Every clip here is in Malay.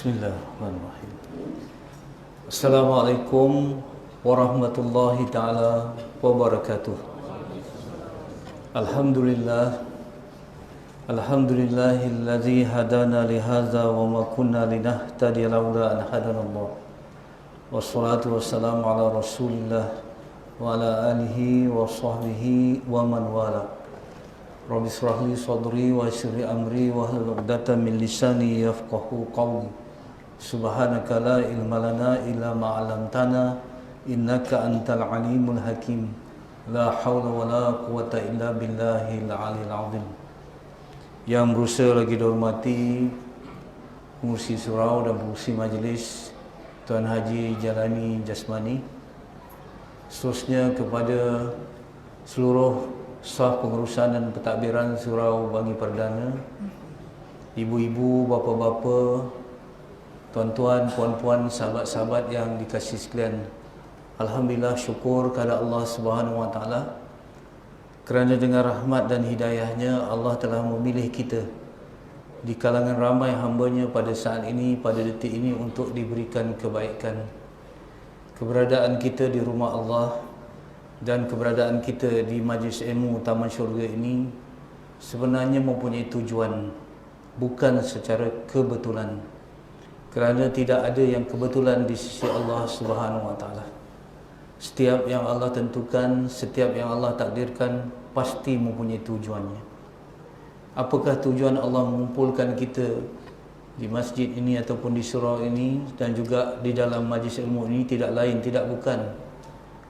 Bismillahirrahmanirrahim. Assalamualaikum warahmatullahi ta'ala wabarakatuh. Alhamdulillah. Alhamdulillahilladzi hadana lihadza wa ma kunna linahtadiya laula an hadanallah. Wassalatu wassalamu ala Rasulillah wa ala alihi wa sahbihi wa man wala. Rabbi shrah li sadri wa yassir li amri wa hlul 'uqdatam min lisani yafqahu qawli. Subhanaka la ilma lana illa ma 'allamtana innaka antal alimul hakim. La haula wala quwata illa billahil aliyil azim. Yang berusaha lagi dihormati pengurusi surau dan pengurusi majlis Tuan Haji Jalani Jasmani, seterusnya kepada seluruh staf pengurusan dan pentadbiran surau Bangi Perdana, ibu-ibu, bapa-bapa, tuan-tuan, puan-puan, sahabat-sahabat yang dikasihi sekalian. Alhamdulillah, syukur kepada Allah Subhanahu Wa Taala kerana dengan rahmat dan hidayahnya Allah telah memilih kita di kalangan ramai hamba-Nya pada saat ini, pada detik ini untuk diberikan kebaikan. Keberadaan kita di rumah Allah dan keberadaan kita di majlis ilmu Taman Syurga ini sebenarnya mempunyai tujuan, bukan secara kebetulan. Kerana tidak ada yang kebetulan di sisi Allah Subhanahu Wa Taala. Setiap yang Allah tentukan, setiap yang Allah takdirkan pasti mempunyai tujuannya. Apakah tujuan Allah mengumpulkan kita di masjid ini ataupun di surau ini dan juga di dalam majlis ilmu ini? Tidak lain, tidak bukan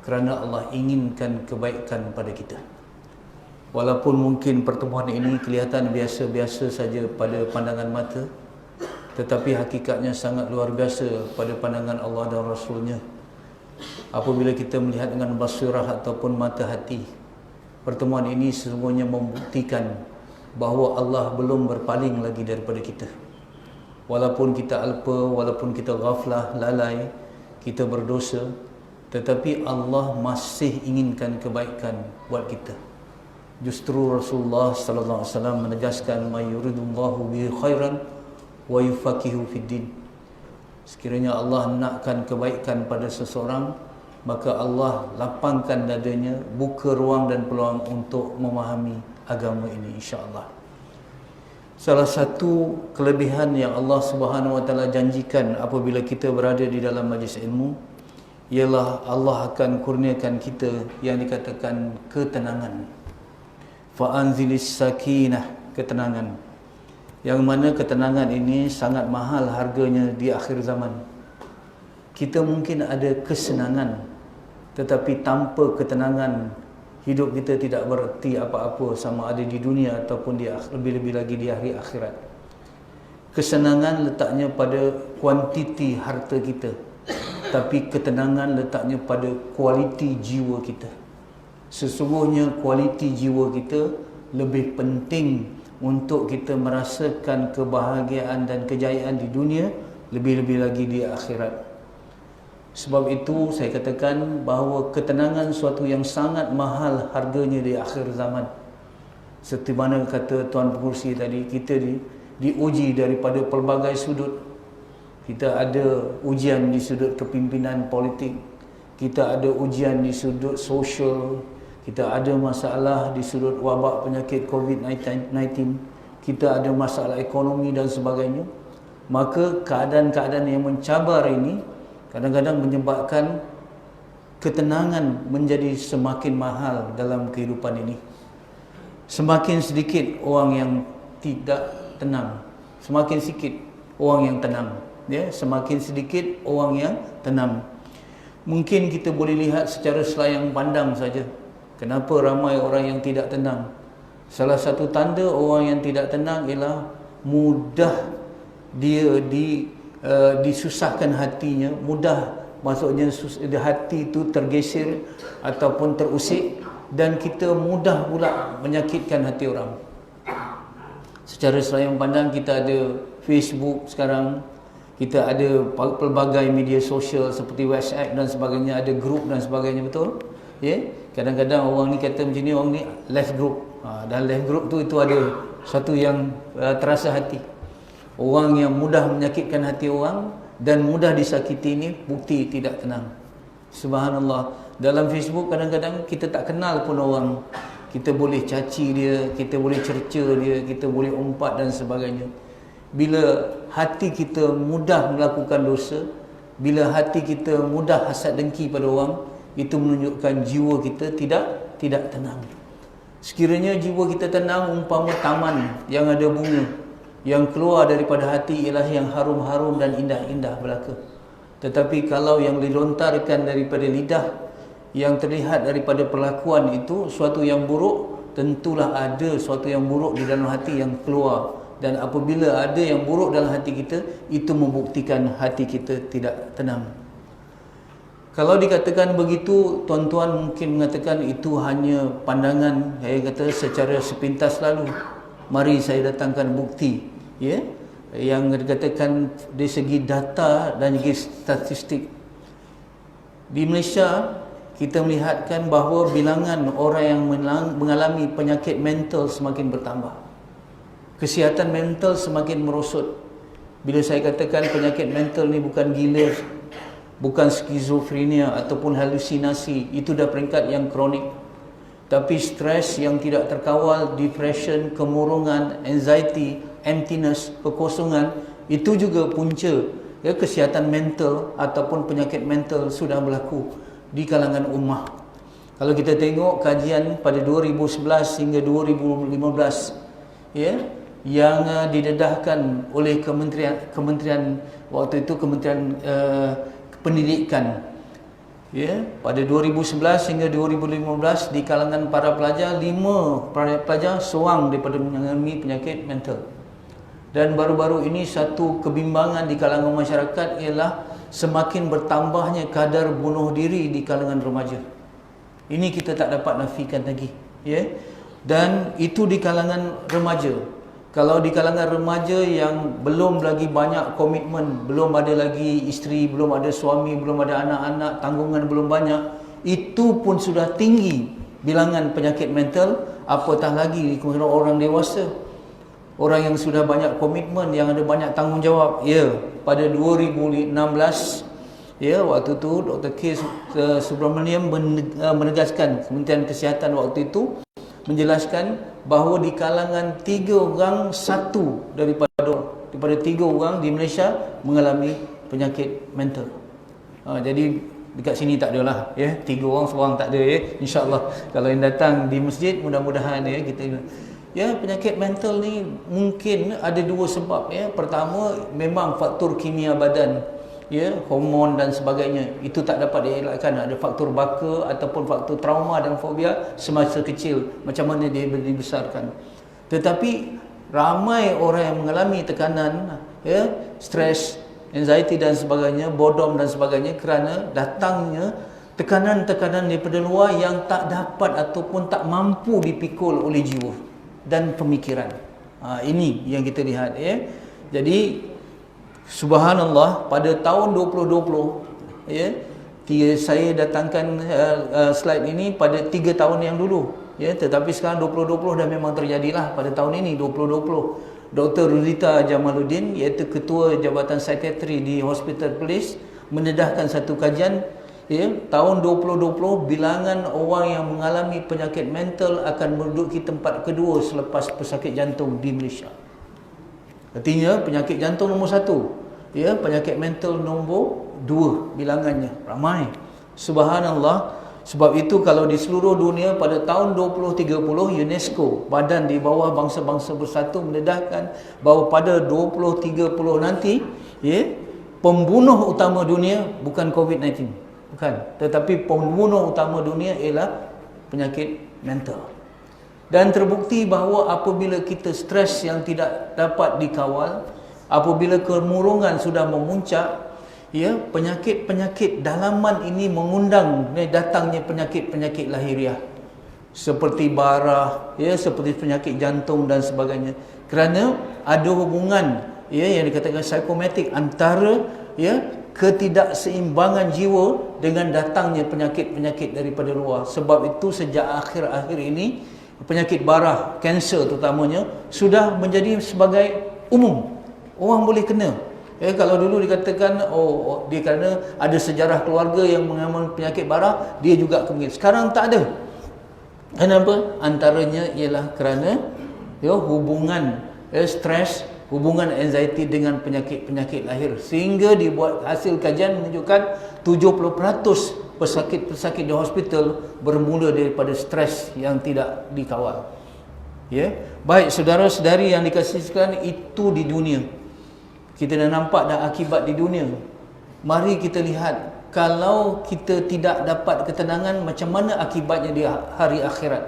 kerana Allah inginkan kebaikan pada kita. Walaupun mungkin pertemuan ini kelihatan biasa-biasa saja pada pandangan mata, tetapi hakikatnya sangat luar biasa pada pandangan Allah dan Rasul-Nya. Apabila kita melihat dengan basirah ataupun mata hati, pertemuan ini sesungguhnya membuktikan bahawa Allah belum berpaling lagi daripada kita. Walaupun kita alpa, walaupun kita ghaflah, lalai, kita berdosa, tetapi Allah masih inginkan kebaikan buat kita. Justru Rasulullah sallallahu alaihi wasallam menegaskan, "May yuridullahu bihi khairan wa yufaqihu fid din." Sekiranya Allah nakkan kebaikan pada seseorang, maka Allah lapangkan dadanya, buka ruang dan peluang untuk memahami agama ini, insya-Allah. Salah satu kelebihan yang Allah Subhanahu Wa Taala janjikan apabila kita berada di dalam majlis ilmu ialah Allah akan kurniakan kita yang dikatakan ketenangan. Fa anzilis sakinah, ketenangan. Yang mana ketenangan ini sangat mahal harganya di akhir zaman. Kita mungkin ada kesenangan, tetapi tanpa ketenangan hidup kita tidak bererti apa-apa, sama ada di dunia ataupun lebih-lebih lagi di hari akhirat. Kesenangan letaknya pada kuantiti harta kita, tapi ketenangan letaknya pada kualiti jiwa kita. Sesungguhnya kualiti jiwa kita lebih penting untuk kita merasakan kebahagiaan dan kejayaan di dunia, lebih-lebih lagi di akhirat. Sebab itu saya katakan bahawa ketenangan suatu yang sangat mahal harganya di akhir zaman. Seperti mana kata Tuan Pengurusi tadi, kita diuji daripada pelbagai sudut. Kita ada ujian di sudut kepimpinan politik, kita ada ujian di sudut sosial, kita ada masalah di sudut wabak penyakit COVID-19, kita ada masalah ekonomi dan sebagainya. Maka keadaan-keadaan yang mencabar ini kadang-kadang menyebabkan ketenangan menjadi semakin mahal dalam kehidupan ini. Semakin sedikit orang yang tidak tenang, semakin sikit orang yang tenang, ya, semakin sedikit orang yang tenang. Mungkin kita boleh lihat secara selayang pandang saja, kenapa ramai orang yang tidak tenang. Salah satu tanda orang yang tidak tenang ialah mudah dia disusahkan hatinya, mudah, maksudnya hati itu tergeser ataupun terusik, dan kita mudah pula menyakitkan hati orang. Secara selayang pandang kita ada Facebook sekarang, kita ada pelbagai media sosial seperti WhatsApp dan sebagainya, ada grup dan sebagainya, betul? Ya, kadang-kadang orang ni kata macam ni, orang ni left group. Dan left group tu itu ada satu yang terasa hati. Orang yang mudah menyakitkan hati orang dan mudah disakiti ini bukti tidak tenang. Subhanallah. Dalam Facebook kadang-kadang kita tak kenal pun orang, kita boleh caci dia, kita boleh cerca dia, kita boleh umpat dan sebagainya. Bila hati kita mudah melakukan dosa, bila hati kita mudah hasad dengki pada orang, itu menunjukkan jiwa kita tidak tenang. Sekiranya jiwa kita tenang, umpama taman yang ada bunga, yang keluar daripada hati ialah yang harum-harum dan indah-indah belaka. Tetapi kalau yang dilontarkan daripada lidah, yang terlihat daripada perlakuan itu suatu yang buruk, tentulah ada suatu yang buruk di dalam hati yang keluar. Dan apabila ada yang buruk dalam hati kita, itu membuktikan hati kita tidak tenang. Kalau dikatakan begitu, tuan-tuan mungkin mengatakan itu hanya pandangan, saya kata secara sepintas lalu. Mari saya datangkan bukti, ya, yang dikatakan dari segi data dan segi statistik. Di Malaysia, kita melihatkan bahawa bilangan orang yang mengalami penyakit mental semakin bertambah. Kesihatan mental semakin merosot. Bila saya katakan penyakit mental ni bukan gila, bukan skizofrenia ataupun halusinasi, itu dah peringkat yang kronik. Tapi stres yang tidak terkawal, depression, kemurungan, anxiety, emptiness, kekosongan, itu juga punca, ya, kesihatan mental ataupun penyakit mental sudah berlaku di kalangan ummah. Kalau kita tengok kajian pada 2011 hingga 2015, ya, yang didedahkan oleh kementerian waktu itu, Kementerian Pendidikan, ya, pada 2011 hingga 2015, di kalangan para pelajar, 5 pelajar seorang daripada mengalami penyakit mental. Dan baru-baru ini satu kebimbangan di kalangan masyarakat ialah semakin bertambahnya kadar bunuh diri di kalangan remaja. Ini kita tak dapat nafikan lagi, ya. Dan itu di kalangan remaja. Kalau di kalangan remaja yang belum lagi banyak komitmen, belum ada lagi isteri, belum ada suami, belum ada anak-anak, tanggungan belum banyak, itu pun sudah tinggi bilangan penyakit mental, apatah lagi di kalangan orang dewasa. Orang yang sudah banyak komitmen, yang ada banyak tanggungjawab. Ya, pada 2016, ya, waktu itu Dr. K. Subramaniam menegaskan, Kementerian Kesihatan waktu itu menjelaskan bahawa di kalangan 3 orang, 1 daripada 3 orang di Malaysia mengalami penyakit mental. Jadi dekat sini tak adalah, ya, 3 orang, seorang tak ada, ya. InsyaAllah kalau yang datang di masjid, mudah-mudahan, ya, kita, ya, penyakit mental ni mungkin ada 2 sebab, ya. Pertama, memang faktor kimia badan, ya, hormon dan sebagainya, itu tak dapat dielakkan. Ada faktor baka ataupun faktor trauma dan fobia semasa kecil, macam mana dia dibesarkan. Tetapi ramai orang yang mengalami tekanan, ya, stres, anxiety dan sebagainya, boredom dan sebagainya, kerana datangnya tekanan-tekanan daripada luar yang tak dapat ataupun tak mampu dipikul oleh jiwa dan pemikiran. Ini yang kita lihat, ya. Jadi subhanallah, pada tahun 2020, ya, saya datangkan slide ini pada 3 tahun yang dulu, ya, tetapi sekarang 2020 dah memang terjadilah pada tahun ini 2020. Dr. Ruzita Jamaluddin, iaitu Ketua Jabatan Psikiatri di Hospital Perlis, mendedahkan satu kajian, ya, tahun 2020 bilangan orang yang mengalami penyakit mental akan menduduki tempat kedua selepas pesakit jantung di Malaysia. Artinya penyakit jantung nombor 1, ya, penyakit mental nombor 2 bilangannya. Ramai. Subhanallah. Sebab itu kalau di seluruh dunia pada tahun 2030, UNESCO, badan di bawah bangsa-bangsa bersatu, mendedahkan bahawa pada 2030 nanti, ya, pembunuh utama dunia bukan COVID-19, bukan, tetapi pembunuh utama dunia ialah penyakit mental. Dan terbukti bahawa apabila kita stres yang tidak dapat dikawal, apabila kemurungan sudah memuncak, ya, penyakit-penyakit dalaman ini mengundang datangnya penyakit-penyakit lahiriah seperti barah, ya, seperti penyakit jantung dan sebagainya. Kerana ada hubungan, ya, yang dikatakan psikomatik antara, ya, ketidakseimbangan jiwa dengan datangnya penyakit-penyakit daripada luar. Sebab itu sejak akhir-akhir ini penyakit barah, kanser terutamanya, sudah menjadi sebagai umum. Orang boleh kena. Kalau dulu dikatakan dia kerana ada sejarah keluarga yang mengalami penyakit bara, dia juga kemungkinan. Sekarang tak ada. Kenapa? Antaranya ialah kerana hubungan stres, hubungan anxiety dengan penyakit-penyakit lahir, sehingga dibuat hasil kajian menunjukkan 70% pesakit-pesakit di hospital bermula daripada stres yang tidak dikawal. Baik saudara-saudari yang dikasihikan, itu di dunia. Kita dah nampak dah akibat di dunia. Mari kita lihat, kalau kita tidak dapat ketenangan, macam mana akibatnya di hari akhirat.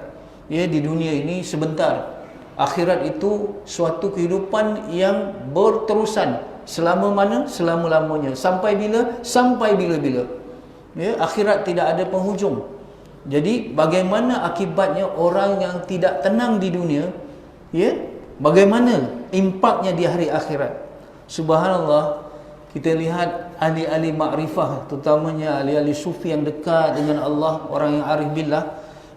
Di dunia ini sebentar. Akhirat itu suatu kehidupan yang berterusan. Selama mana? Selama-lamanya. Sampai bila? Sampai bila-bila. Akhirat tidak ada penghujung. Jadi bagaimana akibatnya orang yang tidak tenang di dunia? Bagaimana impaknya di hari akhirat? Subhanallah, kita lihat ahli-ahli makrifah, terutamanya ahli-ahli sufi yang dekat dengan Allah, orang yang arif billah,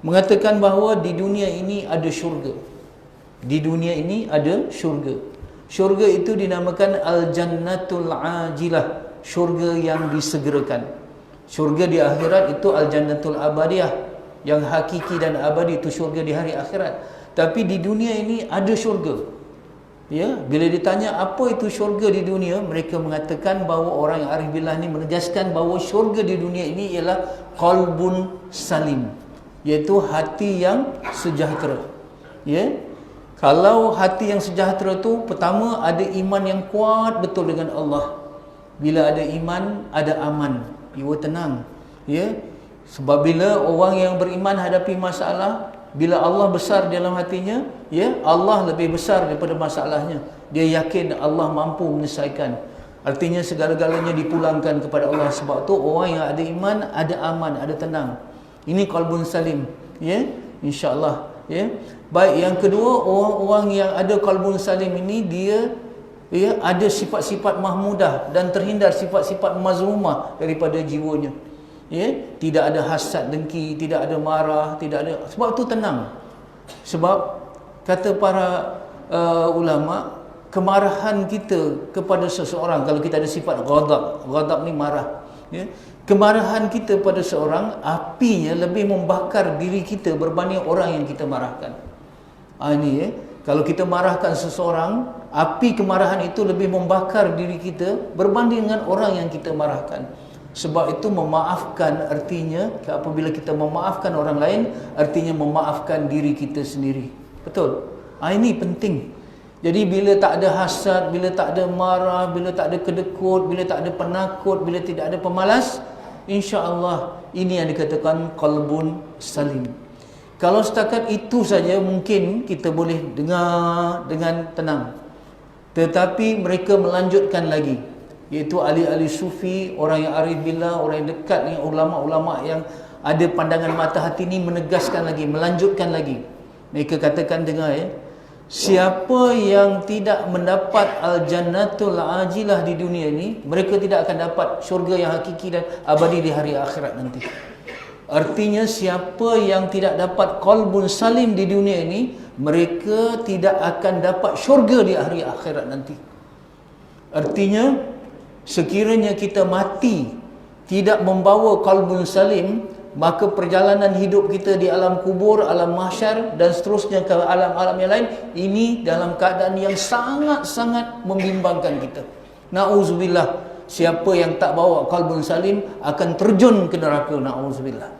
mengatakan bahawa di dunia ini ada syurga. Di dunia ini ada syurga. Syurga itu dinamakan al-jannatul ajilah, syurga yang disegerakan. Syurga di akhirat itu al-jannatul abadiyah, yang hakiki dan abadi, itu syurga di hari akhirat. Tapi di dunia ini ada syurga. Bila ditanya apa itu syurga di dunia, mereka mengatakan bahawa orang yang arif billah ni menegaskan bahawa syurga di dunia ini ialah qalbun salim, iaitu hati yang sejahtera. Kalau hati yang sejahtera tu, pertama ada iman yang kuat betul dengan Allah. Bila ada iman, ada aman, jiwa tenang. Sebab bila orang yang beriman hadapi masalah, bila Allah besar dalam hatinya, Allah lebih besar daripada masalahnya. Dia yakin Allah mampu menyelesaikan. Artinya segala-galanya dipulangkan kepada Allah. Sebab tu orang yang ada iman, ada aman, ada tenang. Ini qalbun salim. InsyaAllah. Baik, yang kedua, orang-orang yang ada qalbun salim ini, dia ada sifat-sifat mahmudah dan terhindar sifat-sifat mazmumah daripada jiwanya. Tidak ada hasad, dengki, tidak ada marah, tidak ada. Sebab tu tenang. Sebab kata para ulama, kemarahan kita kepada seseorang, kalau kita ada sifat ghadab ni marah, kemarahan kita pada seorang, apinya lebih membakar diri kita berbanding orang yang kita marahkan. Kalau kita marahkan seseorang, api kemarahan itu lebih membakar diri kita berbanding dengan orang yang kita marahkan. Sebab itu memaafkan artinya, apabila kita memaafkan orang lain, artinya memaafkan diri kita sendiri. Betul? Ini penting. Jadi bila tak ada hasad, bila tak ada marah, bila tak ada kedekut, bila tak ada penakut, bila tidak ada pemalas, insya-Allah ini yang dikatakan qalbun salim. Kalau setakat itu saja mungkin kita boleh dengar dengan tenang. Tetapi mereka melanjutkan lagi, iaitu ahli-ahli sufi, orang yang arif billah, orang yang dekat dengan ulama-ulama yang ada pandangan mata hati ni, menegaskan lagi, melanjutkan lagi. Mereka katakan, dengar siapa yang tidak mendapat al-jannatul ajilah di dunia ni, mereka tidak akan dapat syurga yang hakiki dan abadi di hari akhirat nanti. Artinya siapa yang tidak dapat qalbun salim di dunia ini, mereka tidak akan dapat syurga di hari akhirat nanti. Artinya sekiranya kita mati tidak membawa qalbun salim, maka perjalanan hidup kita di alam kubur, alam mahsyar dan seterusnya ke alam-alam yang lain, ini dalam keadaan yang sangat-sangat membimbangkan kita. Na'udzubillah. Siapa yang tak bawa qalbun salim akan terjun ke neraka. Na'udzubillah.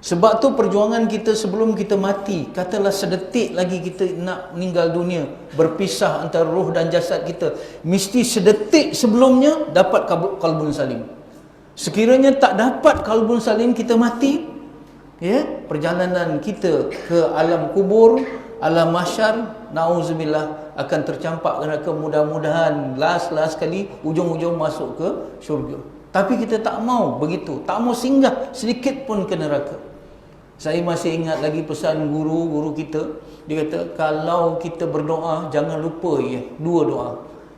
Sebab tu perjuangan kita sebelum kita mati, katalah sedetik lagi kita nak meninggal dunia, berpisah antara roh dan jasad kita, mesti sedetik sebelumnya dapat qalbun salim. Sekiranya tak dapat qalbun salim, kita mati, perjalanan kita ke alam kubur, alam mahsyar, na'udzubillah, akan tercampak ke neraka. Mudah-mudahan last kali ujung-ujung masuk ke syurga. Tapi kita tak mau begitu, tak mau singgah sedikit pun ke neraka. Saya masih ingat lagi pesan guru kita. Dia kata, kalau kita berdoa, jangan lupa dua doa.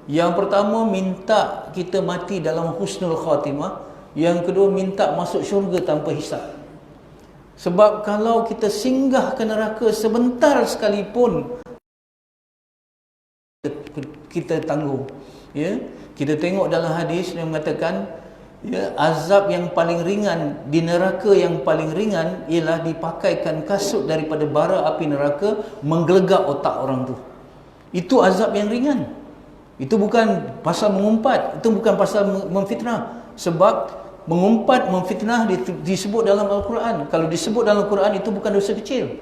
Yang pertama, minta kita mati dalam husnul khatimah. Yang kedua, minta masuk syurga tanpa hisab. Sebab kalau kita singgah ke neraka sebentar sekalipun, kita tanggung. Ya, kita tengok dalam hadis yang mengatakan, ya, azab yang paling ringan di neraka, yang paling ringan ialah dipakaikan kasut daripada bara api neraka menggelegak otak orang tu. Itu azab yang ringan. Itu bukan pasal mengumpat, itu bukan pasal memfitnah. Sebab mengumpat, memfitnah disebut dalam Al-Quran. Kalau disebut dalam Al-Quran, itu bukan dosa kecil.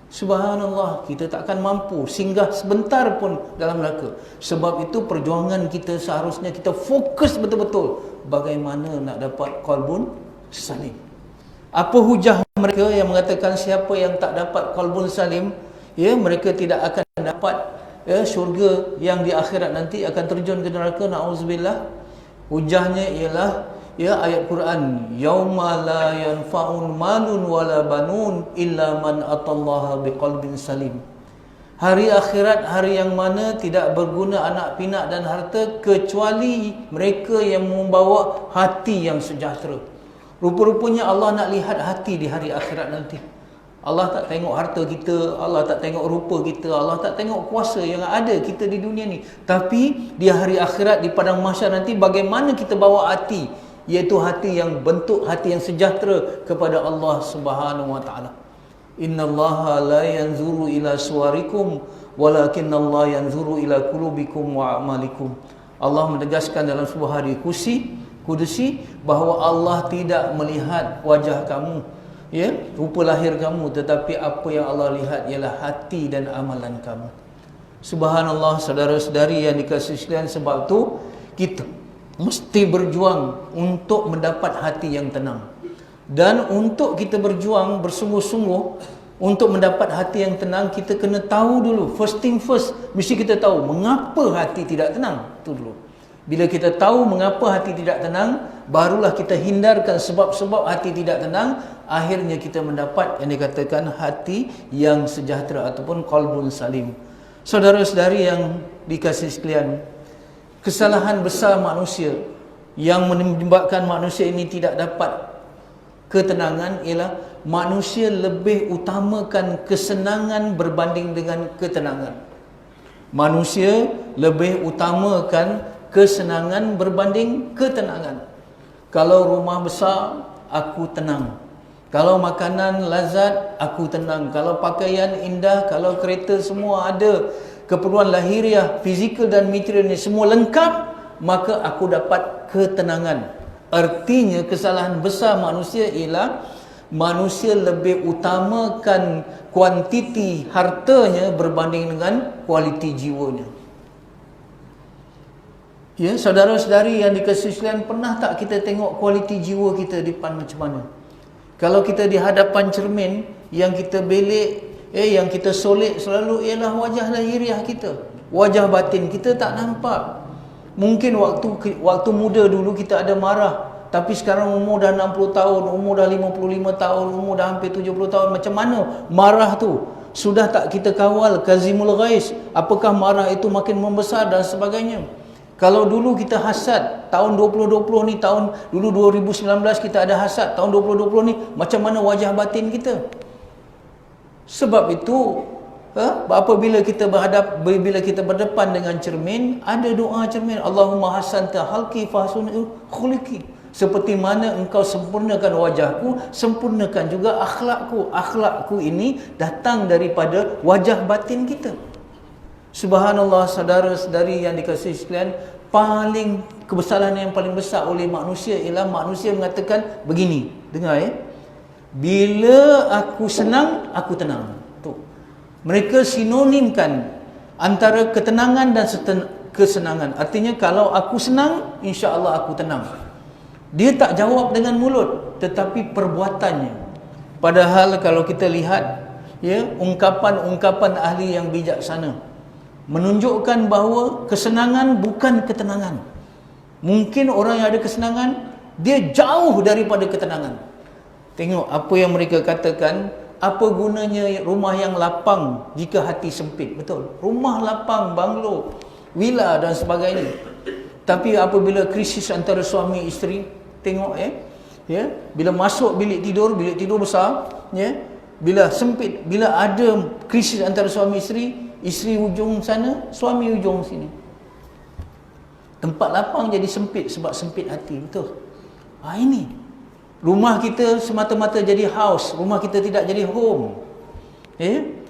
Subhanallah, kita takkan mampu singgah sebentar pun dalam neraka. Sebab itu perjuangan kita seharusnya kita fokus betul-betul bagaimana nak dapat qalbun salim. Apa hujah mereka yang mengatakan siapa yang tak dapat qalbun salim, ya, mereka tidak akan dapat, ya, syurga yang di akhirat nanti, akan terjun ke neraka, na'udzubillah. Hujahnya ialah, ya, ayat Quran, yauma la yanfa'un malun wala banun illa man atallaha biqalbin salim. Hari akhirat, hari yang mana tidak berguna anak pinak dan harta kecuali mereka yang membawa hati yang sejahtera. Rupa-rupanya Allah nak lihat hati di hari akhirat nanti. Allah tak tengok harta kita, Allah tak tengok rupa kita, Allah tak tengok kuasa yang ada kita di dunia ni. Tapi di hari akhirat, di padang mahsyar nanti, bagaimana kita bawa hati, iaitu hati yang bentuk hati yang sejahtera kepada Allah Subhanahu wa taala. Innallaha la yanzuru ila suwarikum walakinnallaha yanzuru ila qulubikum wa a'malikum. Allah menegaskan dalam sebuah hadis kudusi bahawa Allah tidak melihat wajah kamu, ya, rupa lahir kamu, tetapi apa yang Allah lihat ialah hati dan amalan kamu. Subhanallah, saudara-saudari yang dikasihi sekalian, sebab tu kita mesti berjuang untuk mendapat hati yang tenang. Dan untuk kita berjuang bersungguh-sungguh untuk mendapat hati yang tenang, kita kena tahu dulu, first thing first, mesti kita tahu mengapa hati tidak tenang. Itu dulu. Bila kita tahu mengapa hati tidak tenang, barulah kita hindarkan sebab-sebab hati tidak tenang. Akhirnya kita mendapat yang dikatakan hati yang sejahtera ataupun qalbun salim. Saudara-saudari yang dikasihi sekalian, kesalahan besar manusia yang menyebabkan manusia ini tidak dapat ketenangan ialah manusia lebih utamakan kesenangan berbanding dengan ketenangan. Manusia lebih utamakan kesenangan berbanding ketenangan. Kalau rumah besar, aku tenang. Kalau makanan lazat, aku tenang. Kalau pakaian indah, kalau kereta semua ada, keperluan lahiriah, fizikal dan material ni semua lengkap, maka aku dapat ketenangan. Artinya kesalahan besar manusia ialah manusia lebih utamakan kuantiti hartanya berbanding dengan kualiti jiwanya. Ya, saudara-saudari yang dikasihi sekalian, pernah tak kita tengok kualiti jiwa kita di depan macam mana? Kalau kita di hadapan cermin, yang kita belik, yang kita solek selalu ialah wajah lahiriah kita. Wajah batin kita tak nampak. Mungkin waktu muda dulu kita ada marah, tapi sekarang umur dah 60 tahun, umur dah 55 tahun, umur dah hampir 70 tahun, macam mana marah tu? Sudah tak kita kawal kazimul ghais? Apakah marah itu makin membesar dan sebagainya? Kalau dulu kita hasad, tahun 2020 ni, tahun dulu 2019 kita ada hasad, tahun 2020 ni macam mana wajah batin kita? Sebab itu, apabila kita bila kita berdepan dengan cermin, ada doa cermin, Allahumma hasanta halqi fahsun khuluqi. Seperti mana engkau sempurnakan wajahku, sempurnakan juga akhlakku. Akhlakku ini datang daripada wajah batin kita. Subhanallah, saudara-saudari yang dikasihi sekalian, paling kesalahan yang paling besar oleh manusia ialah manusia mengatakan begini, dengar ya, bila aku senang, aku tenang. Tu. Mereka sinonimkan antara ketenangan dan kesenangan. Artinya kalau aku senang, insya-Allah aku tenang. Dia tak jawab dengan mulut, tetapi perbuatannya. Padahal kalau kita lihat, ya, ungkapan-ungkapan ahli yang bijaksana menunjukkan bahawa kesenangan bukan ketenangan. Mungkin orang yang ada kesenangan, dia jauh daripada ketenangan. Tengok apa yang mereka katakan, apa gunanya rumah yang lapang jika hati sempit? Betul. Rumah lapang, banglo, villa dan sebagainya. Tapi apabila krisis antara suami isteri, tengok ya, bila masuk bilik tidur besar, ya, bila sempit, bila ada krisis antara suami isteri, isteri hujung sana, suami hujung sini. Tempat lapang jadi sempit sebab sempit hati. Betul. Ini rumah kita semata-mata jadi house, rumah kita tidak jadi home.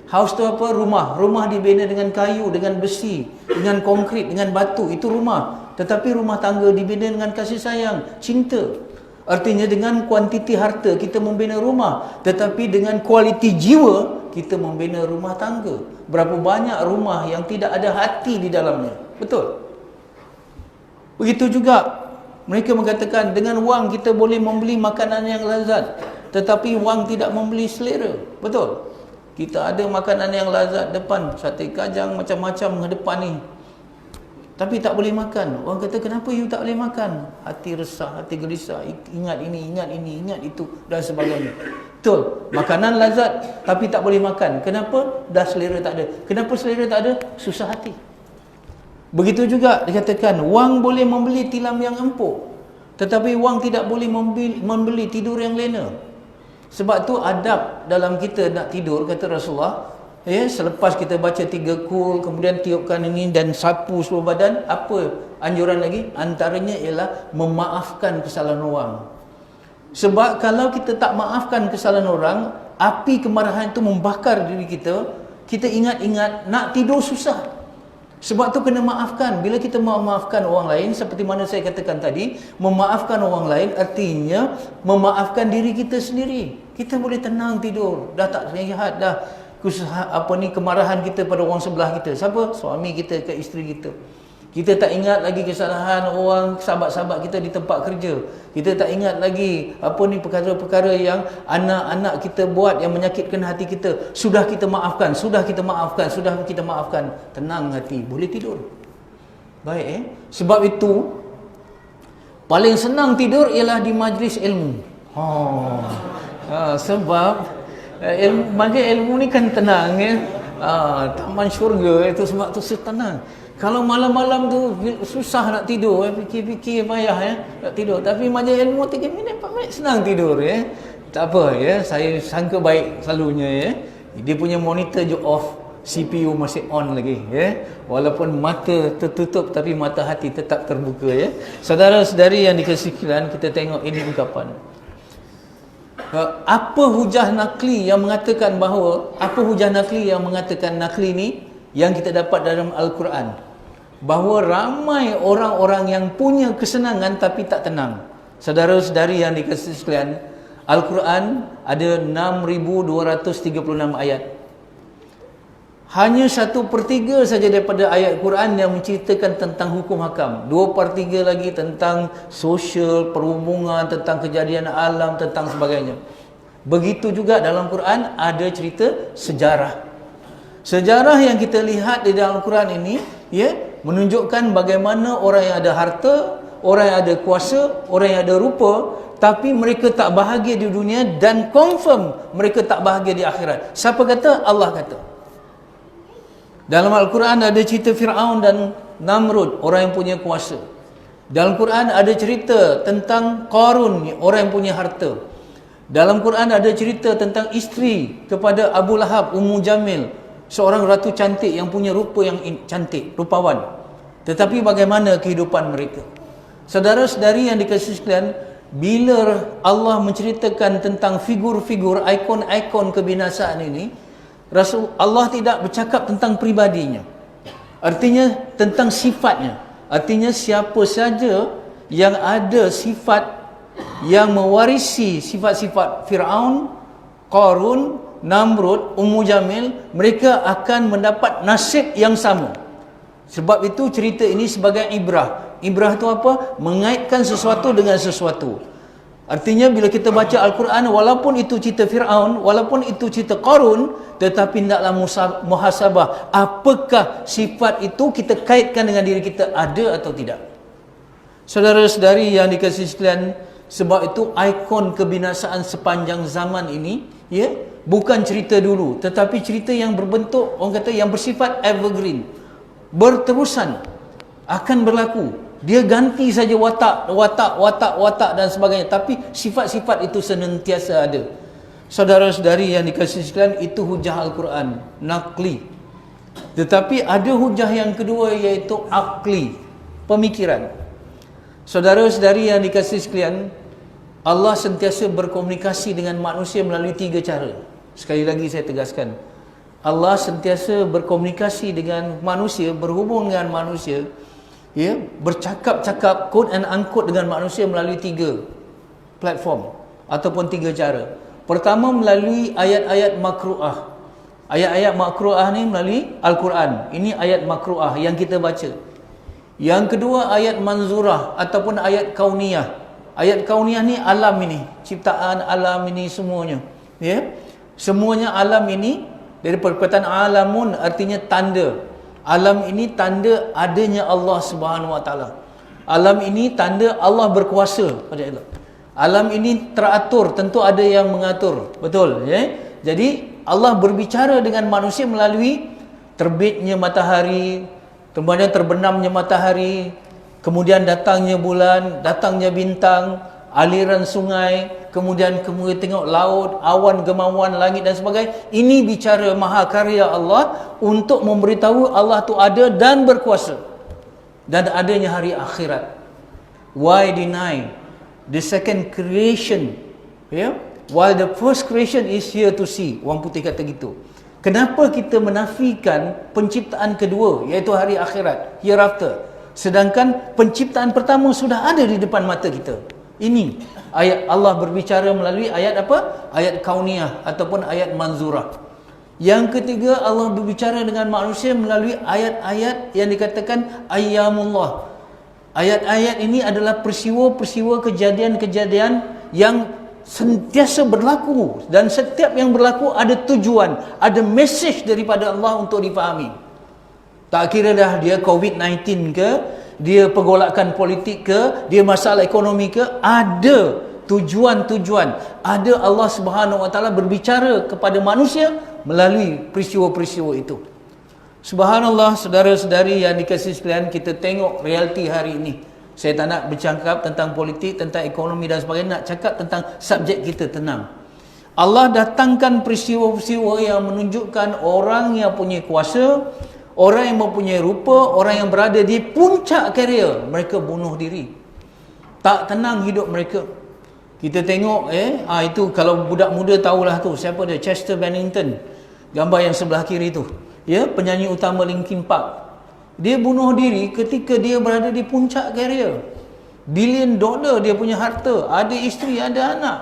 House tu apa? Rumah dibina dengan kayu, dengan besi, dengan konkrit, dengan batu. Itu rumah. Tetapi rumah tangga dibina dengan kasih sayang, cinta. Artinya dengan kuantiti harta kita membina rumah, tetapi dengan kualiti jiwa kita membina rumah tangga. Berapa banyak rumah yang tidak ada hati di dalamnya. Betul. Begitu juga mereka mengatakan dengan wang kita boleh membeli makanan yang lazat, tetapi wang tidak membeli selera. Betul. Kita ada makanan yang lazat depan, sate kajang macam-macam depan ni, tapi tak boleh makan. Orang kata, kenapa you tak boleh makan? Hati resah, hati gelisah, ingat ini, ingat itu dan sebagainya. Betul. Makanan lazat tapi tak boleh makan. Kenapa? Dah selera tak ada. Kenapa selera tak ada? Susah hati. Begitu juga dikatakan wang boleh membeli tilam yang empuk, tetapi wang tidak boleh membeli tidur yang lena. Sebab tu adab dalam kita nak tidur, kata Rasulullah, selepas kita baca 3 kul, kemudian tiupkan ini dan sapu seluruh badan, apa anjuran lagi? Antaranya ialah memaafkan kesalahan orang. Sebab kalau kita tak maafkan kesalahan orang, api kemarahan itu membakar diri kita. Kita ingat-ingat nak tidur susah. Sebab tu kena maafkan. Bila kita memaafkan orang lain, seperti mana saya katakan tadi, memaafkan orang lain artinya memaafkan diri kita sendiri. Kita boleh tenang tidur. Dah tak lihat dah kemarahan kita pada orang sebelah kita. Siapa? Suami kita ke isteri kita. Kita tak ingat lagi kesalahan orang, sahabat-sahabat kita di tempat kerja. Kita tak ingat lagi perkara-perkara yang anak-anak kita buat yang menyakitkan hati kita. Sudah kita maafkan. Tenang hati, boleh tidur. Baik Sebab itu paling senang tidur ialah di majlis ilmu. Sebab ilmu ni kan tenang taman syurga itu, sebab tu tenang. Kalau malam-malam tu susah nak tidur, fikir-fikir payah nak tidur. Tapi majlis ilmu 3 minit 4 minit senang tidur Tak apa saya sangka baik selalunya Dia punya monitor je off, CPU masih on lagi Walaupun mata tertutup tapi mata hati tetap terbuka Saudara-saudari yang dikasihi, kita tengok ini ungkapan. Apa hujah nakli yang mengatakan nakli ni yang kita dapat dalam Al-Quran? Bahawa ramai orang-orang yang punya kesenangan tapi tak tenang. Saudara-saudari yang dikasihi sekalian, Al-Quran ada 6,236 ayat. Hanya 1/3 saja daripada ayat Quran yang menceritakan tentang hukum hakam. 2/3 lagi tentang sosial, perhubungan, tentang kejadian alam, tentang sebagainya. Begitu juga dalam Quran ada cerita sejarah. Sejarah yang kita lihat di dalam Quran ini menunjukkan bagaimana orang yang ada harta, orang yang ada kuasa, orang yang ada rupa, tapi mereka tak bahagia di dunia dan confirm mereka tak bahagia di akhirat. Siapa kata? Allah kata. Dalam Al-Quran ada cerita Fir'aun dan Namrud, orang yang punya kuasa. Dalam Quran ada cerita tentang Qarun, orang yang punya harta. Dalam Quran ada cerita tentang isteri kepada Abu Lahab, Ummu Jamil, seorang ratu cantik yang punya rupa yang cantik, rupawan. Tetapi bagaimana kehidupan mereka? Saudara-saudari yang dikasihi sekalian, bila Allah menceritakan tentang figur-figur, ikon-ikon kebinasaan ini, Allah tidak bercakap tentang pribadinya. Artinya tentang sifatnya. Artinya siapa saja yang ada sifat yang mewarisi sifat-sifat Fir'aun, Qarun, Namrud, Ummu Jamil, mereka akan mendapat nasib yang sama. Sebab itu cerita ini sebagai ibrah. Ibrah itu apa? Mengaitkan sesuatu dengan sesuatu. Artinya bila kita baca Al-Quran, walaupun itu cerita Fir'aun, walaupun itu cerita Qarun, tetapi hendaklah muhasabah. Apakah sifat itu kita kaitkan dengan diri kita, ada atau tidak? Saudara-saudari yang dikasihi sekalian, sebab itu ikon kebinasaan sepanjang zaman ini bukan cerita dulu, tetapi cerita yang berbentuk, orang kata yang bersifat evergreen, berterusan, akan berlaku. Dia ganti saja watak dan sebagainya, tapi sifat-sifat itu senantiasa ada. Saudara-saudari yang dikasihi sekalian, itu hujah Al-Quran, naqli. Tetapi ada hujah yang kedua, iaitu aqli. pemikiran. Saudara-saudari yang dikasihi sekalian, Allah sentiasa berkomunikasi dengan manusia melalui 3 cara. Sekali lagi saya tegaskan, Allah sentiasa berkomunikasi dengan manusia, berhubung dengan manusia, ya, bercakap-cakap, quote and unquote dengan manusia melalui 3 platform ataupun 3 cara. Pertama, melalui ayat-ayat makru'ah. Ayat-ayat makru'ah ni melalui Al-Quran. Ini ayat makru'ah yang kita baca. Yang kedua, ayat manzurah ataupun ayat kauniyah. Ayat kauniyah ni alam ini, ciptaan alam ini semuanya, ya. Semuanya alam ini, dari perkataan alamun artinya tanda. Alam ini tanda adanya Allah Subhanahu Wa Taala. Alam ini tanda Allah berkuasa pada Allah. Alam ini teratur, tentu ada yang mengatur. Betul, ya. Jadi Allah berbicara dengan manusia melalui terbitnya matahari, kemudian terbenamnya matahari, kemudian datangnya bulan, datangnya bintang, aliran sungai, kemudian tengok laut, awan, gemawan, langit dan sebagainya. Ini bicara mahakarya Allah untuk memberitahu Allah tu ada dan berkuasa, dan adanya hari akhirat. Why deny the second creation? Ya, while the first creation is here to see. Orang putih kata gitu. Kenapa kita menafikan penciptaan kedua, iaitu hari akhirat, hereafter, sedangkan penciptaan pertama sudah ada di depan mata kita? Ini ayat Allah berbicara melalui ayat apa? Ayat kauniyah ataupun ayat manzurah. Yang ketiga, Allah berbicara dengan manusia melalui ayat-ayat yang dikatakan ayyamullah. Ayat-ayat ini adalah peristiwa-peristiwa, kejadian-kejadian yang sentiasa berlaku, dan setiap yang berlaku ada tujuan, ada message daripada Allah untuk difahami. Tak kira dah dia COVID-19 ke, dia pergolakan politik ke, dia masalah ekonomi ke, ada tujuan-tujuan. Ada Allah Subhanahu Wa Taala berbicara kepada manusia melalui peristiwa-peristiwa itu. Subhanallah, saudara-saudari yang dikasihi sekalian, kita tengok realiti hari ini. Saya tak nak bercakap tentang politik, tentang ekonomi dan sebagainya, nak cakap tentang subjek kita, tenang. Allah datangkan peristiwa-peristiwa yang menunjukkan orang yang punya kuasa, orang yang mempunyai rupa, orang yang berada di puncak karier, mereka bunuh diri. Tak tenang hidup mereka. Kita tengok itu kalau budak muda tahulah tu, siapa dia? Chester Bennington. Gambar yang sebelah kiri tu. Ya, penyanyi utama Linkin Park. Dia bunuh diri ketika dia berada di puncak karier. $1 billion dia punya harta, ada isteri, ada anak.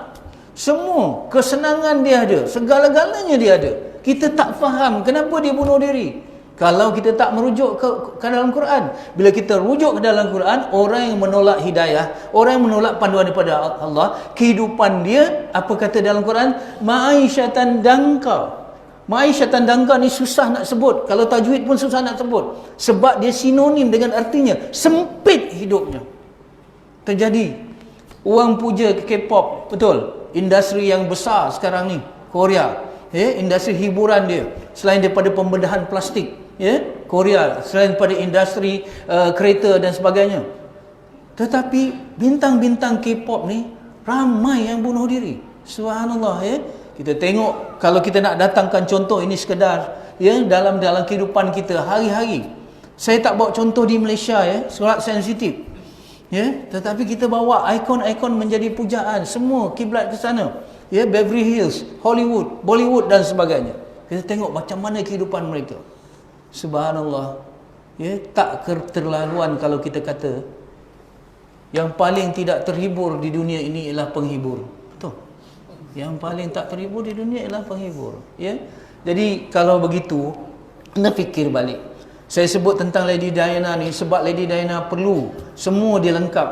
Semua kesenangan dia ada, segala-galanya dia ada. Kita tak faham kenapa dia bunuh diri. Kalau kita tak merujuk ke dalam Quran. Bila kita rujuk ke dalam Quran, orang yang menolak hidayah, orang yang menolak panduan daripada Allah, kehidupan dia, apa kata dalam Quran? Ma'isyatan dangka. Ma'isyatan dangka ni susah nak sebut. Kalau tajwid pun susah nak sebut. Sebab dia sinonim dengan artinya sempit hidupnya. Terjadi. Orang puja K-pop, betul. Industri yang besar sekarang ni, Korea. Industri hiburan dia. Selain daripada pembedahan plastik, Korea. Selain daripada industri kereta dan sebagainya. Tetapi bintang-bintang K-pop ni ramai yang bunuh diri. Subhanallah, Kita tengok, kalau kita nak datangkan contoh ini sekadar dalam kehidupan kita hari-hari. Saya tak bawa contoh di Malaysia, sebab sensitif. Tetapi kita bawa ikon-ikon menjadi pujaan, semua kiblat ke sana. Beverly Hills, Hollywood, Bollywood dan sebagainya. Kita tengok macam mana kehidupan mereka. Subhanallah. Tak keterlaluan kalau kita kata yang paling tidak terhibur di dunia ini ialah penghibur. Betul. Yang paling tak terhibur di dunia ialah penghibur. Jadi kalau begitu, kena fikir balik. Saya sebut tentang Lady Diana ni sebab Lady Diana perlu semua dia lengkap.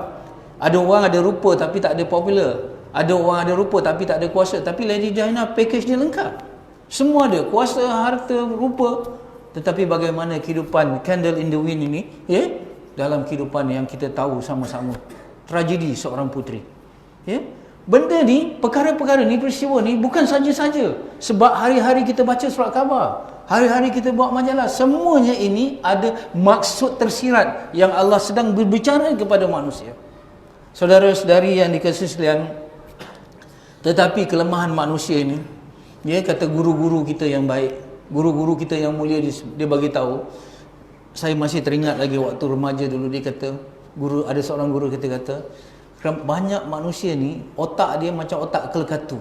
Ada orang ada rupa tapi tak ada popular. Ada orang ada rupa tapi tak ada kuasa. Tapi Lady Diana package dia lengkap. Semua ada, kuasa, harta, rupa. Tetapi bagaimana kehidupan Candle in the Wind ini, dalam kehidupan yang kita tahu sama-sama. Tragedi seorang puteri. Benda ni, perkara-perkara ni, peristiwa ni bukan saja-saja. Sebab hari-hari kita baca surat khabar, hari-hari kita bawa majalah, semuanya ini ada maksud tersirat yang Allah sedang berbicara kepada manusia. Saudara-saudari yang dikasihi sekalian, tetapi kelemahan manusia ini, kata guru-guru kita yang baik, guru-guru kita yang mulia, dia bagi tahu, saya masih teringat lagi waktu remaja dulu, dia kata, ada seorang guru kita kata, banyak manusia ni otak dia macam otak kelekatu.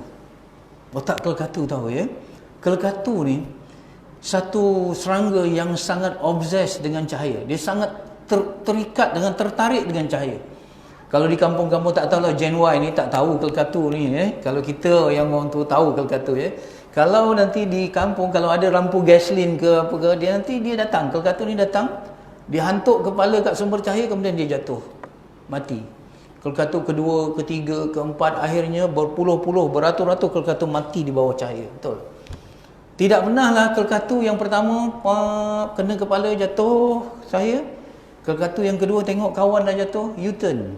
Otak kelekatu tahu ya? Kelekatu ni satu serangga yang sangat obses dengan cahaya. Dia sangat terikat dengan, tertarik dengan cahaya. Kalau di kampung-kampung tak tahu lah, Gen Y ni tak tahu kelekatu ni Kalau kita yang orang tu tahu kelekatu Kalau nanti di kampung kalau ada lampu gasolin ke apa ke, dia datang, kelekatu ni datang, dia hantuk kepala kat sumber cahaya, kemudian dia jatuh mati. Kelekatu kedua, ketiga, keempat, akhirnya berpuluh-puluh, beratus-ratus kelekatu mati di bawah cahaya. Betul. Tidak pernahlah kelekatu yang pertama kena kepala jatuh cahaya. Kelekatu yang kedua tengok kawan dah jatuh, U-turn.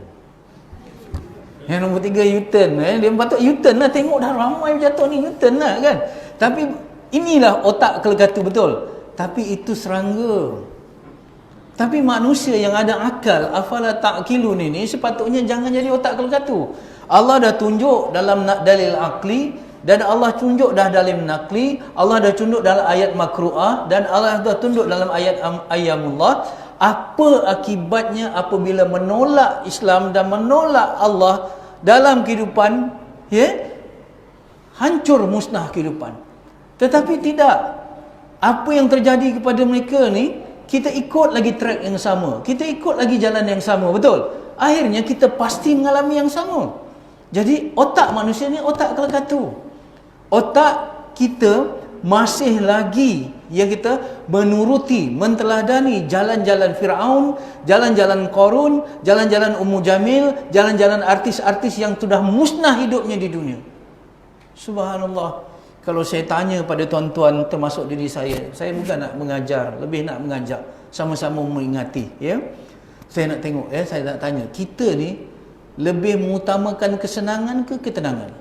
Yang nombor 3 U-turn. Dia patut U-turn lah, tengok dah ramai jatuh ni, U-turn lah kan. Tapi inilah otak kelekatu betul. Tapi itu serangga. Tapi manusia yang ada akal, afala ta'qilun ini, sepatutnya jangan jadi otak kelekatu. Allah dah tunjuk dalam dalil akli, dan Allah tunjuk dah dalam nakli, Allah dah tunjuk dalam ayat makru'ah, dan Allah dah tunjuk dalam ayat ayamullah. Apa akibatnya apabila menolak Islam dan menolak Allah dalam kehidupan, hancur musnah kehidupan. Tetapi tidak. Apa yang terjadi kepada mereka ni, kita ikut lagi track yang sama, kita ikut lagi jalan yang sama, betul? Akhirnya kita pasti mengalami yang sama. Jadi otak manusia ni otak kelekatu. Otak kita masih lagi yang kita menuruti, menteladani jalan-jalan Fir'aun, jalan-jalan Qarun, jalan-jalan Ummu Jamil, jalan-jalan artis-artis yang sudah musnah hidupnya di dunia. Subhanallah. Kalau saya tanya pada tuan-tuan termasuk diri saya bukan nak mengajar, lebih nak mengajak, sama-sama mengingati, Saya nak tengok, saya nak tanya, kita ni lebih mengutamakan kesenangan ke ketenangan?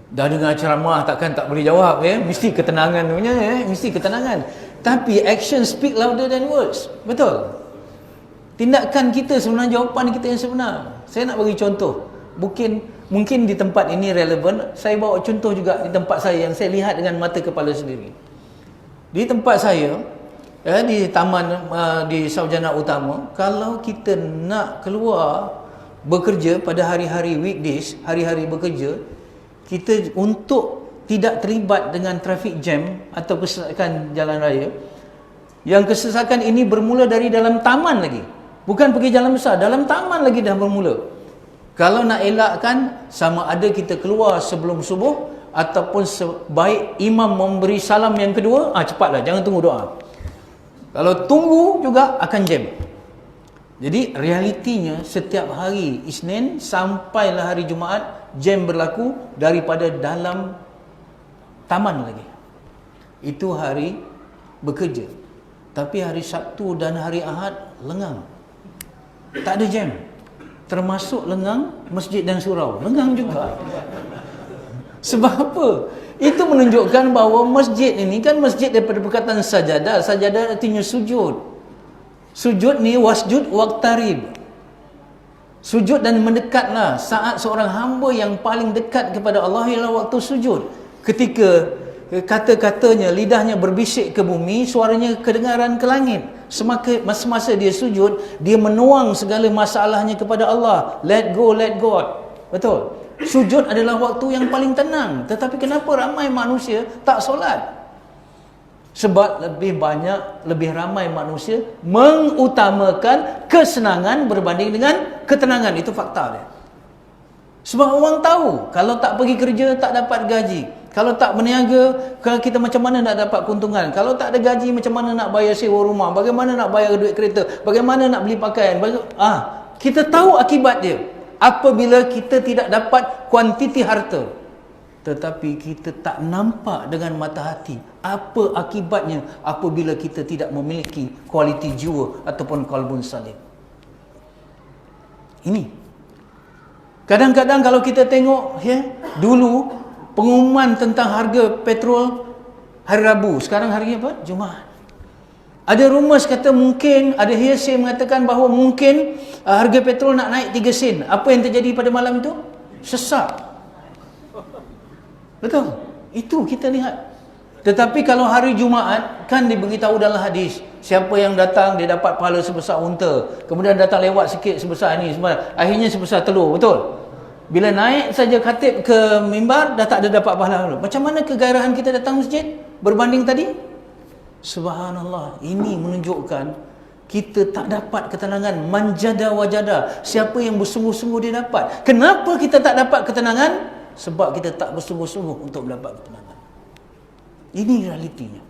Dah dengar ceramah takkan tak boleh jawab, mesti ketenangan punya, mesti ketenangan. Tapi action speak louder than words. Betul? Tindakan kita sebenarnya jawapan kita yang sebenar. Saya nak bagi contoh. Mungkin di tempat ini relevan, saya bawa contoh juga di tempat saya yang saya lihat dengan mata kepala sendiri. Di tempat saya, di taman di Sarjana Utama, kalau kita nak keluar bekerja pada hari-hari weekdays, hari-hari bekerja, kita untuk tidak terlibat dengan traffic jam atau kesesakan jalan raya. Yang kesesakan ini bermula dari dalam taman lagi. Bukan pergi jalan besar, dalam taman lagi dah bermula. Kalau nak elakkan, sama ada kita keluar sebelum subuh ataupun sebaik imam memberi salam yang kedua, cepatlah, jangan tunggu doa. Kalau tunggu juga akan jam. Jadi realitinya setiap hari Isnin sampailah hari Jumaat, jam berlaku daripada dalam taman lagi. Itu hari bekerja. Tapi hari Sabtu dan hari Ahad lengang. Tak ada jam. Termasuk lengang masjid dan surau. Lengang juga. Sebab apa? Itu menunjukkan bahawa masjid ini kan masjid daripada perkataan sajadah. Sajadah artinya sujud. Sujud ni wasjud waqtarib. Sujud dan mendekatlah. Saat seorang hamba yang paling dekat kepada Allah ialah waktu sujud. Ketika kata-katanya, lidahnya berbisik ke bumi, suaranya kedengaran ke langit. Semasa dia sujud, dia menuang segala masalahnya kepada Allah. Let go, let God. Betul? Sujud adalah waktu yang paling tenang. Tetapi kenapa ramai manusia tak solat? Sebab lebih ramai manusia mengutamakan kesenangan berbanding dengan ketenangan. Itu fakta dia. Sebab orang tahu, kalau tak pergi kerja tak dapat gaji. Kalau tak berniaga, kalau kita macam mana nak dapat keuntungan. Kalau tak ada gaji, macam mana nak bayar sewa rumah, bagaimana nak bayar duit kereta, bagaimana nak beli pakaian. Kita tahu akibat dia apabila kita tidak dapat kuantiti harta. Tetapi kita tak nampak dengan mata hati apa akibatnya apabila kita tidak memiliki kualiti jiwa ataupun qalbun salim. Ini. Kadang-kadang kalau kita tengok, dulu pengumuman tentang harga petrol hari Rabu, sekarang hari apa? Jumaat. Ada rumus kata mungkin, ada hearsay mengatakan bahawa mungkin harga petrol nak naik 3 sen. Apa yang terjadi pada malam itu? Sesak. Betul? Itu kita lihat. Tetapi kalau hari Jumaat, kan diberitahu dalam hadis, Siapa yang datang dia dapat pahala sebesar unta. Kemudian datang lewat sikit sebesar ni, akhirnya sebesar telur, betul? Bila naik saja khatib ke mimbar dah tak ada dapat pahala. Macam mana kegairahan kita datang masjid berbanding tadi? Subhanallah, ini menunjukkan kita tak dapat ketenangan. Manjada wajada, siapa yang bersungguh-sungguh dia dapat. Kenapa kita tak dapat ketenangan? Sebab kita tak bersungguh-sungguh untuk mendapat ketenangan. Ini realitinya.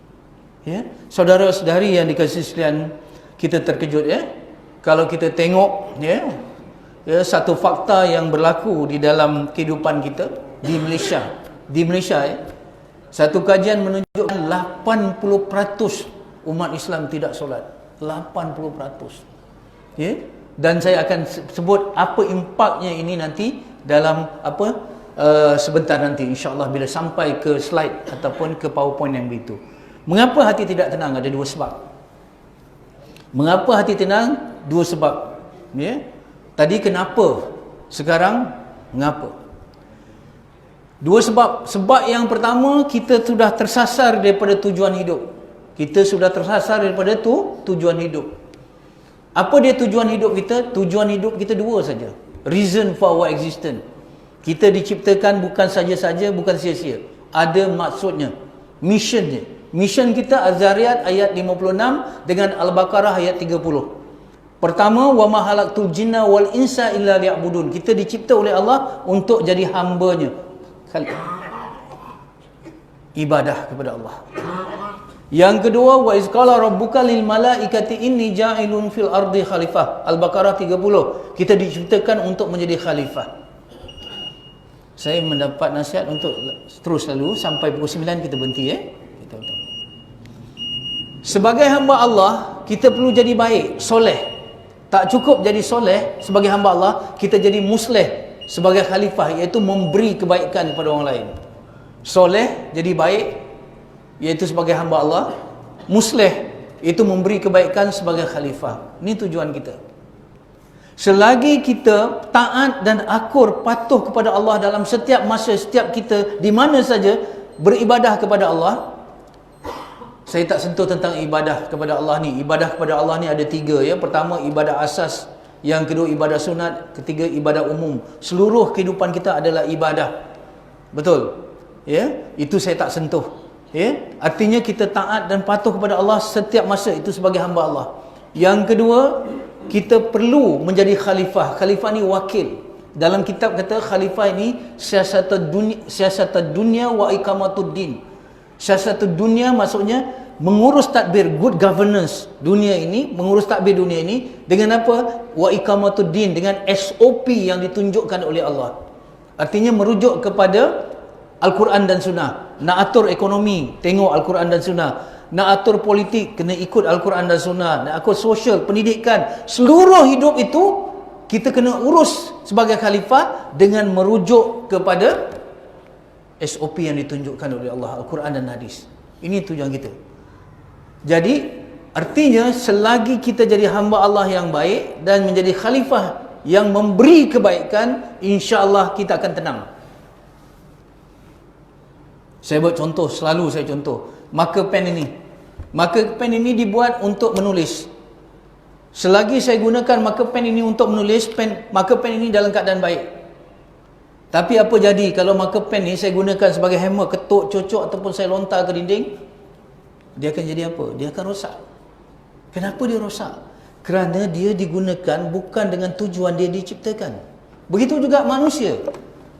Ya, saudara-saudari yang dikasihi sekalian, kita terkejut ya kalau kita tengok ya, satu fakta yang berlaku di dalam kehidupan kita di Malaysia. Di Malaysia ya, satu kajian menunjukkan 80% umat Islam tidak solat. 80%. Ya, dan saya akan sebut apa impaknya ini nanti dalam sebentar nanti insya-Allah bila sampai ke slide ataupun ke PowerPoint yang begitu. Mengapa hati tidak tenang? Ada dua sebab. Mengapa hati tenang? Dua sebab. Ya. Tadi kenapa? Sekarang mengapa? Dua sebab. Sebab yang pertama, kita sudah tersasar daripada tujuan hidup. Kita sudah tersasar daripada tujuan hidup. Apa dia tujuan hidup kita? Tujuan hidup kita dua saja. Reason for our existence. Kita diciptakan bukan saja-saja, bukan sia-sia. Ada maksudnya. Missionnya. Mission kita Az-Zariyat ayat 56 dengan Al-Baqarah ayat 30. Pertama, wa ma khalaqtul jinna wal insa illa liya'budun. Kita dicipta oleh Allah untuk jadi hamba-Nya. Ibadah kepada Allah. Yang kedua, wa iz qala rabbuka lil malaikati inni ja'ilun fil ardi khalifah. Al-Baqarah 30. Kita diciptakan untuk menjadi khalifah. Saya mendapat nasihat untuk terus lalu sampai pukul 9 kita berhenti ya. Sebagai hamba Allah, kita perlu jadi baik, soleh. Tak cukup jadi soleh sebagai hamba Allah, kita jadi musleh sebagai khalifah, iaitu memberi kebaikan kepada orang lain. Soleh, jadi baik, iaitu sebagai hamba Allah. Musleh, itu memberi kebaikan sebagai khalifah. Ini tujuan kita. Selagi kita taat dan akur patuh kepada Allah dalam setiap masa, setiap kita, di mana saja beribadah kepada Allah. Saya tak sentuh tentang ibadah kepada Allah ni. Ibadah kepada Allah ni ada tiga ya. Pertama, ibadah asas. Yang kedua, ibadah sunat. Ketiga, ibadah umum. Seluruh kehidupan kita adalah ibadah. Betul? Ya, itu saya tak sentuh. Ya, artinya kita taat dan patuh kepada Allah setiap masa, itu sebagai hamba Allah. Yang kedua, kita perlu menjadi khalifah. Khalifah ni wakil. Dalam kitab kata khalifah ini siasat dunia wa iqamatud din. Siasat dunia maksudnya mengurus tadbir, good governance dunia ini, mengurus tadbir dunia ini dengan apa? Wa iqamatud din, dengan SOP yang ditunjukkan oleh Allah. Artinya merujuk kepada Al-Quran dan Sunnah. Nak atur ekonomi, tengok Al-Quran dan Sunnah. Nak atur politik, kena ikut Al-Quran dan Sunnah. Nak atur sosial, pendidikan, seluruh hidup itu kita kena urus sebagai khalifah dengan merujuk kepada SOP yang ditunjukkan oleh Allah, Al-Quran dan Hadis. Ini tujuan kita. Jadi, artinya selagi kita jadi hamba Allah yang baik dan menjadi khalifah yang memberi kebaikan, insya-Allah kita akan tenang. Saya buat contoh, selalu saya contoh. Marker pen ini. Marker pen ini dibuat untuk menulis. Selagi saya gunakan marker pen ini untuk menulis, marker pen ini dalam keadaan baik. Tapi apa jadi kalau marker pen ni saya gunakan sebagai hammer, ketuk, cocok ataupun saya lontar ke dinding? Dia akan jadi apa? Dia akan rosak. Kenapa dia rosak? Kerana dia digunakan bukan dengan tujuan dia diciptakan. Begitu juga manusia.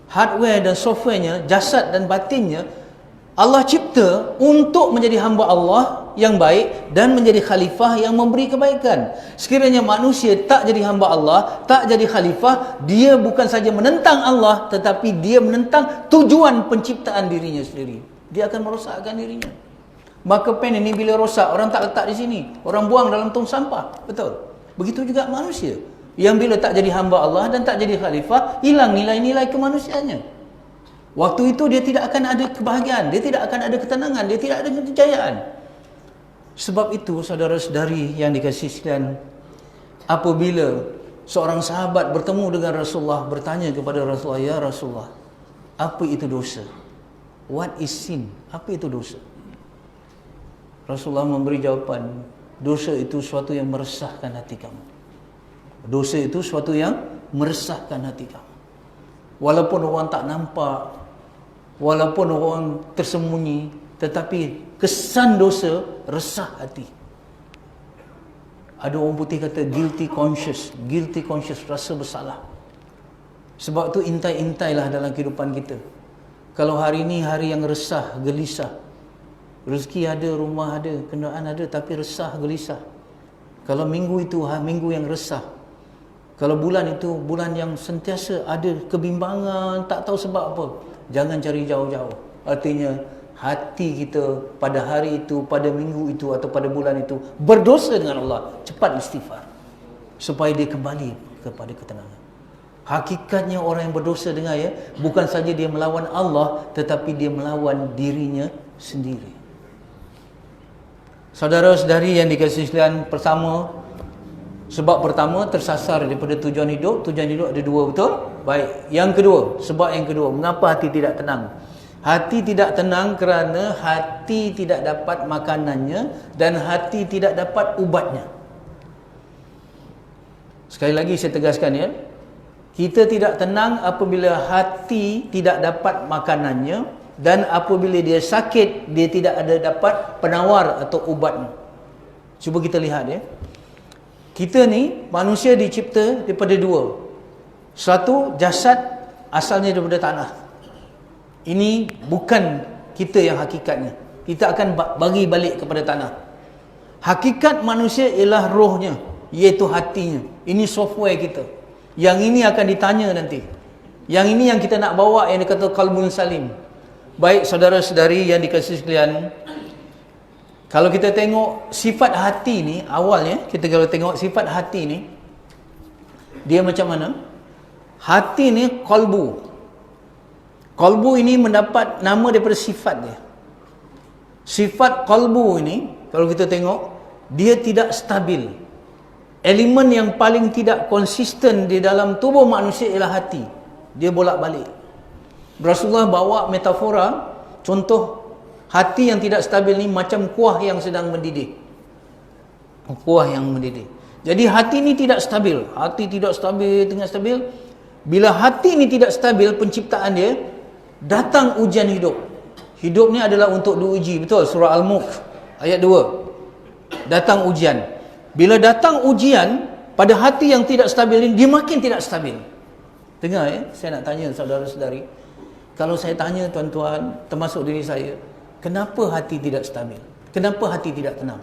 Hardware dan softwarenya, jasad dan batinnya, Allah cipta untuk menjadi hamba Allah yang baik dan menjadi khalifah yang memberi kebaikan. Sekiranya manusia tak jadi hamba Allah, tak jadi khalifah, dia bukan saja menentang Allah, tetapi dia menentang tujuan penciptaan dirinya sendiri. Dia akan merosakkan dirinya. Maka pen ini bila rosak, orang tak letak di sini, orang buang dalam tong sampah. Betul? Begitu juga manusia. Yang bila tak jadi hamba Allah dan tak jadi khalifah, hilang nilai-nilai kemanusiaannya. Waktu itu dia tidak akan ada kebahagiaan, dia tidak akan ada ketenangan, dia tidak ada kejayaan. Sebab itu saudara-saudari yang dikasihi sekalian, apabila seorang sahabat bertemu dengan Rasulullah, bertanya kepada Rasulullah, "Ya Rasulullah, apa itu dosa? What is sin?" Apa itu dosa? Rasulullah memberi jawapan, dosa itu suatu yang meresahkan hati kamu. Dosa itu suatu yang meresahkan hati kamu. Walaupun orang tak nampak, walaupun orang tersembunyi, tetapi kesan dosa resah hati. Ada orang putih kata guilty conscious, rasa bersalah. Sebab tu intai-intailah dalam kehidupan kita. Kalau hari ini hari yang resah, gelisah, rezeki ada, rumah ada, kenderaan ada, tapi resah, gelisah. Kalau minggu itu minggu yang resah, kalau bulan itu bulan yang sentiasa ada kebimbangan, tak tahu sebab apa, jangan cari jauh-jauh. Artinya hati kita pada hari itu, pada minggu itu atau pada bulan itu berdosa dengan Allah, cepat istighfar supaya dia kembali kepada ketenangan. Hakikatnya orang yang berdosa dengan bukan saja dia melawan Allah, tetapi dia melawan dirinya sendiri. Saudara-saudari yang dikasihi sekalian, sebab pertama tersasar daripada tujuan hidup. Tujuan hidup ada dua, betul? Baik. Yang kedua, sebab yang kedua, mengapa hati tidak tenang? Hati tidak tenang kerana hati tidak dapat makanannya dan hati tidak dapat ubatnya. Sekali lagi saya tegaskan ya. Kita tidak tenang apabila hati tidak dapat makanannya dan apabila dia sakit, dia tidak ada dapat penawar atau ubatnya. Cuba kita lihat ya. Kita ni manusia dicipta daripada dua. Satu, jasad asalnya daripada tanah. Ini bukan kita yang hakikatnya. Kita akan bagi balik kepada tanah. Hakikat manusia ialah rohnya, iaitu hatinya. Ini software kita. Yang ini akan ditanya nanti. Yang ini yang kita nak bawa, yang dikata qalbun salim. Baik saudara-saudari yang dikasihi sekalian, kalau kita tengok sifat hati ni, awalnya kita kalau tengok sifat hati ni, dia macam mana? Hati ni qalbu. Qalbu ini mendapat nama daripada sifat dia. Sifat qalbu ini, kalau kita tengok, dia tidak stabil. Elemen yang paling tidak konsisten di dalam tubuh manusia ialah hati. Dia bolak-balik. Rasulullah bawa metafora, contoh hati yang tidak stabil ni macam kuah yang sedang mendidih. Kuah yang mendidih. Jadi hati ni tidak stabil. Hati tidak stabil, tengah stabil. Bila hati ni tidak stabil, penciptaan dia, datang ujian hidup. Hidup ni adalah untuk diuji. Betul? Surah Al-Mulk ayat 2. Datang ujian. Bila datang ujian pada hati yang tidak stabil ini, dia makin tidak stabil. Dengar ya, saya nak tanya saudara-saudari. Kalau saya tanya tuan-tuan, termasuk diri saya, kenapa hati tidak stabil? Kenapa hati tidak tenang?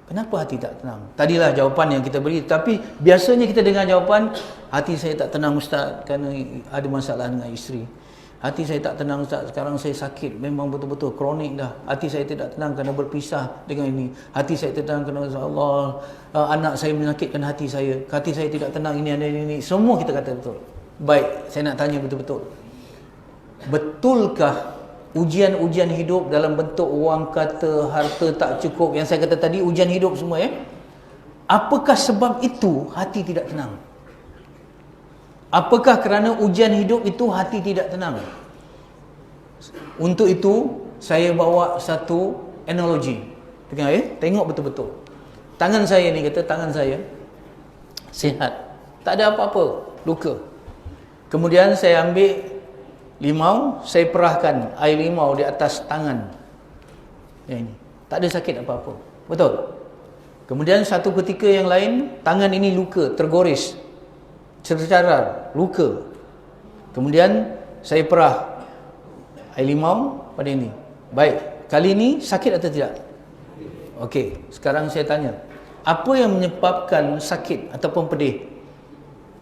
Kenapa hati tak tenang? Tadilah jawapan yang kita beri. Tapi biasanya kita dengar jawapan, hati saya tak tenang Ustaz kerana ada masalah dengan isteri. Hati saya tak tenang Ustaz, sekarang saya sakit, memang betul-betul kronik dah. Hati saya tidak tenang kerana berpisah dengan ini. Hati saya tidak tenang kerana Allah, anak saya menyakitkan hati saya. Hati saya tidak tenang, ini. Semua kita kata betul. Baik, saya nak tanya betul-betul. Betulkah ujian-ujian hidup dalam bentuk wang kata, harta tak cukup, yang saya kata tadi, ujian hidup semua ya? Apakah sebab itu hati tidak tenang? Apakah kerana ujian hidup itu hati tidak tenang? Untuk itu saya bawa satu analogi. Dengar ya, tengok betul-betul. Tangan saya ni, kata tangan saya sihat, tak ada apa-apa, luka. Kemudian saya ambil limau, saya perahkan air limau di atas tangan yang ini, tak ada sakit apa-apa. Betul? Kemudian satu ketika yang lain, tangan ini luka, tergores, tercarar, luka. Kemudian saya perah air limau pada ini. Baik, kali ini sakit atau tidak? Okey, sekarang saya tanya, apa yang menyebabkan sakit ataupun pedih?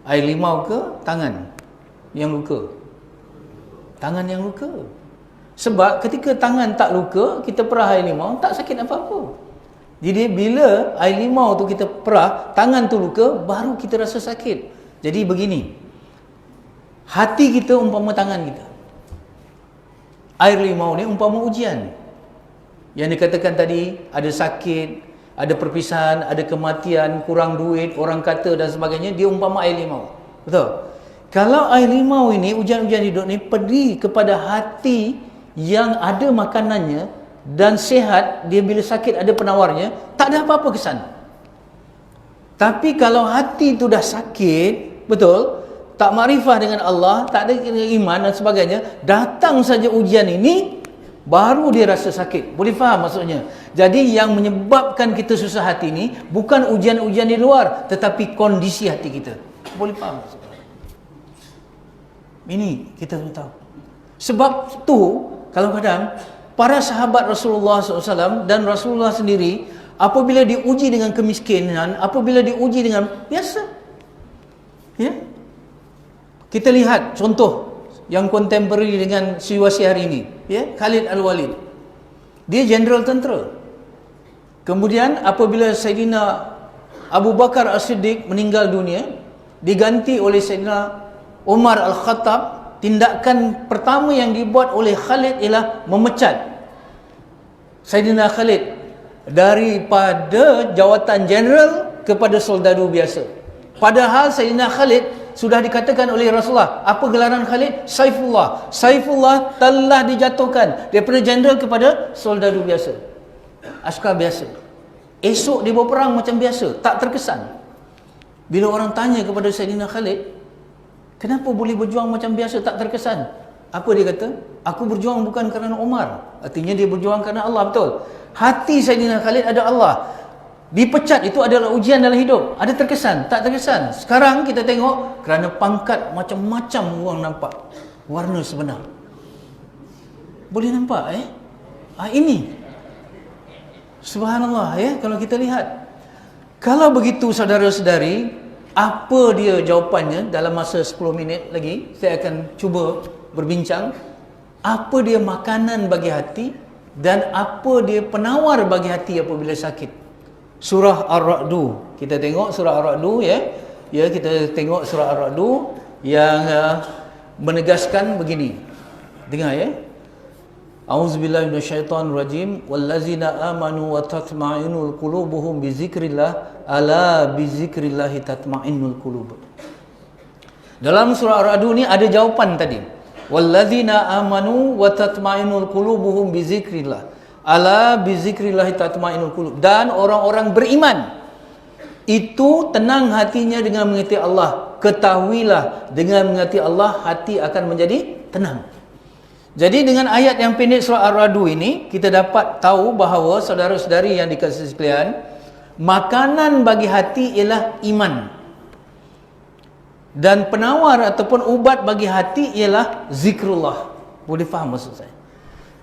Air limau ke tangan yang luka? Tangan yang luka. Sebab ketika tangan tak luka, kita perah air limau, tak sakit apa-apa. Jadi bila air limau tu kita perah, tangan tu luka, baru kita rasa sakit. Jadi begini, hati kita umpama tangan kita, air limau ni umpama ujian. Yang dikatakan tadi, ada sakit, ada perpisahan, ada kematian, kurang duit, orang kata dan sebagainya, dia umpama air limau. Betul? Kalau air limau ini, ujian-ujian hidup ni pergi kepada hati yang ada makanannya, dan sihat, dia bila sakit ada penawarnya, tak ada apa-apa kesan. Tapi kalau hati itu dah sakit, betul, tak makrifah dengan Allah, tak ada iman dan sebagainya, datang saja ujian ini, baru dia rasa sakit. Boleh faham maksudnya? Jadi yang menyebabkan kita susah hati ni bukan ujian-ujian di luar, tetapi kondisi hati kita. Boleh faham maksudnya? Ini kita perlu tahu. Sebab tu kadang-kadang para sahabat Rasulullah SAW dan Rasulullah sendiri, apabila diuji dengan kemiskinan, apabila diuji dengan biasa, ya, kita lihat contoh yang contemporary dengan situasi hari ini, ya, Khalid Al-Walid. Dia jeneral tentera. Kemudian apabila Sayyidina Abu Bakar As-Siddiq meninggal dunia, diganti oleh Sayyidina Umar Al-Khattab, tindakan pertama yang dibuat oleh Khalid ialah memecat Sayyidina Khalid daripada jawatan jeneral kepada soldadu biasa. Padahal Sayyidina Khalid sudah dikatakan oleh Rasulullah, apa gelaran Khalid? Saifullah. Saifullah telah dijatuhkan daripada jeneral kepada soldadu biasa, askar biasa. Esok dia berperang macam biasa, tak terkesan. Bila orang tanya kepada Sayyidina Khalid, kenapa boleh berjuang macam biasa, tak terkesan? Apa dia kata? Aku berjuang bukan kerana Umar. Artinya dia berjuang kerana Allah, betul. Hati Sayyidina Khalid ada Allah. Dipecat itu adalah ujian dalam hidup. Ada terkesan? Tak terkesan. Sekarang kita tengok, kerana pangkat macam-macam orang nampak warna sebenar. Boleh nampak ini. Subhanallah, ya, kalau kita lihat. Kalau begitu saudara-saudari, apa dia jawapannya dalam masa 10 minit lagi, saya akan cuba berbincang. Apa dia makanan bagi hati dan apa dia penawar bagi hati apabila sakit. Surah Ar-Ra'du. Kita tengok surah Ar-Ra'du, ya. Ya, kita tengok surah Ar-Ra'du yang menegaskan begini. Dengar, ya. A'udzubillahi minasyaitonirrajim. Wallazina amanu wa tatma'innul qulubuhum bizikrillah ala bizikrillahi tatma'innul qulub. Dalam surah Ar-Ra'du ni ada jawapan tadi. Wallazina amanu wa tatma'innul qulubuhum bizikrillah ala bizikrillahi tatma'innul qulub. Dan orang-orang beriman itu tenang hatinya dengan mengingati Allah. Ketahuilah dengan mengingati Allah hati akan menjadi tenang. Jadi dengan ayat yang pendek surah Ar-Ra'du ini, kita dapat tahu bahawa saudara-saudari yang dikasihi sekalian, makanan bagi hati ialah iman. Dan penawar ataupun ubat bagi hati ialah zikrullah. Boleh faham maksud saya?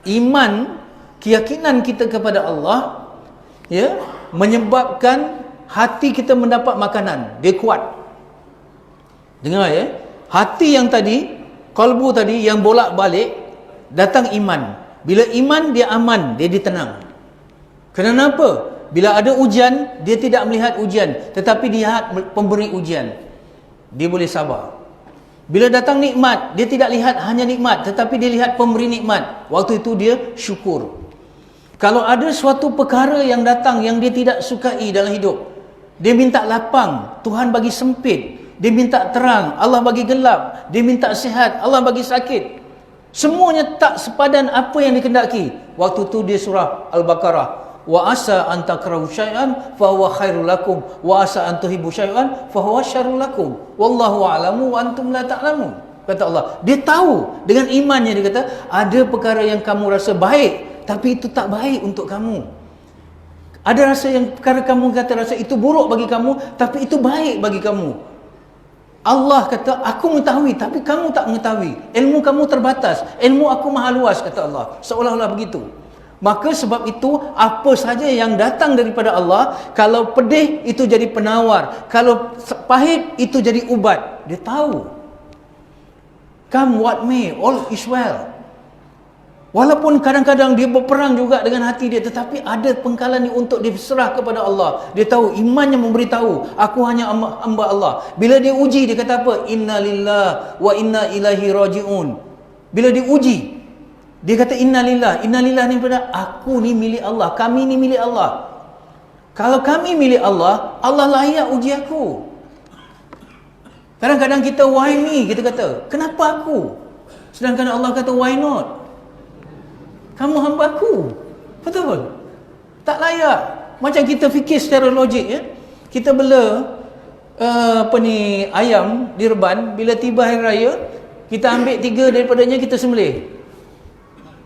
Iman, keyakinan kita kepada Allah, ya, menyebabkan hati kita mendapat makanan. Dia kuat. Dengar, ya. Hati yang tadi, kalbu tadi yang bolak-balik, datang iman. Bila iman, dia aman, dia ditenang. Kenapa? Bila ada ujian, dia tidak melihat ujian, tetapi dia lihat pemberi ujian. Dia boleh sabar. Bila datang nikmat, dia tidak lihat hanya nikmat, tetapi dia lihat pemberi nikmat. Waktu itu dia syukur. Kalau ada suatu perkara yang datang yang dia tidak sukai dalam hidup, dia minta lapang, Tuhan bagi sempit. Dia minta terang, Allah bagi gelap. Dia minta sihat, Allah bagi sakit. Semuanya tak sepadan apa yang dikehendaki. Waktu tu dia surah Al-Baqarah. Wa asa an takrahu syai'an fa huwa khairul lakum wa asa an tuhibbu syai'an fa huwa syarrul lakum wallahu a'lamu wa antum la ta'lamun. Kata Allah, dia tahu dengan imannya, dia kata ada perkara yang kamu rasa baik tapi itu tak baik untuk kamu. Ada rasa yang perkara kamu kata rasa itu buruk bagi kamu tapi itu baik bagi kamu. Allah kata, aku mengetahui tapi kamu tak mengetahui. Ilmu kamu terbatas, ilmu aku maha luas, kata Allah. Seolah-olah begitu. Maka sebab itu, apa saja yang datang daripada Allah, kalau pedih itu jadi penawar, kalau pahit itu jadi ubat. Dia tahu. Come what may, all is well. Walaupun kadang-kadang dia berperang juga dengan hati dia, tetapi ada pengkalan ni untuk diserah kepada Allah. Dia tahu, imannya memberitahu, aku hanya hamba Allah. Bila dia uji, dia kata apa? Inna lillah wa inna ilaihi raji'un. Bila dia uji, dia kata inna lillah. Inna lillah ni pada aku ni milik Allah, kami ni milik Allah. Kalau kami milik Allah, Allah layak uji aku. Kadang-kadang kita why me, kita kata, kenapa aku? Sedangkan Allah kata why not? Kamu hamba aku. Betul? Tak layak. Macam kita fikir secara logik, ya. Kita bela ayam direban, bila tiba hari raya, kita ambil 3 daripadanya, kita sembelih.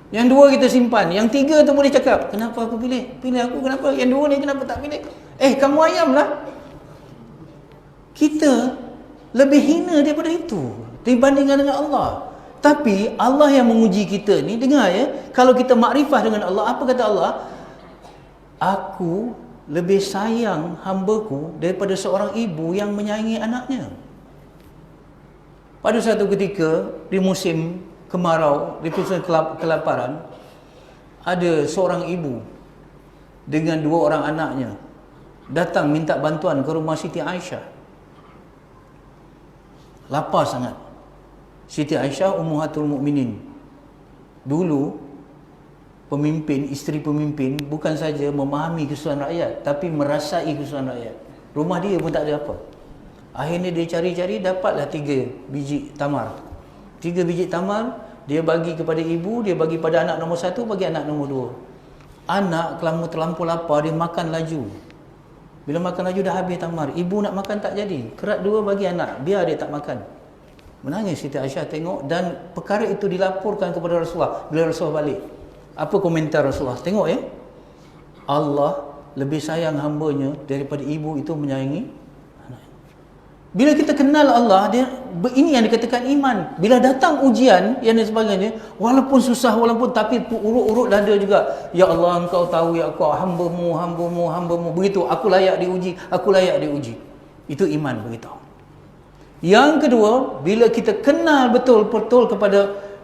Yang 2 kita simpan. Yang 3 tu boleh cakap, kenapa aku pilih? Pilih aku, kenapa? Yang 2 ni kenapa tak pilih? Kamu ayam lah. Kita lebih hina daripada itu dibandingkan dengan Allah. Tapi Allah yang menguji kita ni, dengar ya, kalau kita makrifah dengan Allah, apa kata Allah? Aku lebih sayang hamba-Ku daripada seorang ibu yang menyayangi anaknya. Pada satu ketika di musim kemarau, di musim kelaparan, ada seorang ibu dengan 2 orang anaknya datang minta bantuan ke rumah Siti Aisyah. Lapar sangat. Siti Aisyah Ummahatul Mukminin. Dulu pemimpin, isteri pemimpin bukan saja memahami kesusahan rakyat, tapi merasai kesusahan rakyat. Rumah dia pun tak ada apa. Akhirnya dia cari-cari, dapatlah 3 biji tamar. 3 biji tamar, dia bagi kepada ibu, dia bagi pada anak nombor 1, bagi anak nombor 2. Anak terlampau lapar, dia makan laju. Bila makan laju dah habis tamar. Ibu nak makan tak jadi. Kerat 2 bagi anak, biar dia tak makan. Menangis Siti Aisyah tengok, dan perkara itu dilaporkan kepada Rasulullah. Bila Rasulullah balik, apa komentar Rasulullah? Tengok ya, Allah lebih sayang hambanya daripada ibu itu menyayangi anak. Bila kita kenal Allah, ini yang dikatakan iman. Bila datang ujian yang dan sebagainya, walaupun susah, tapi urut-urut dada juga. Ya Allah, Engkau tahu, ya Engkau hamba-Mu. Begitu, aku layak diuji. Itu iman, beritahu. Yang kedua, bila kita kenal betul-betul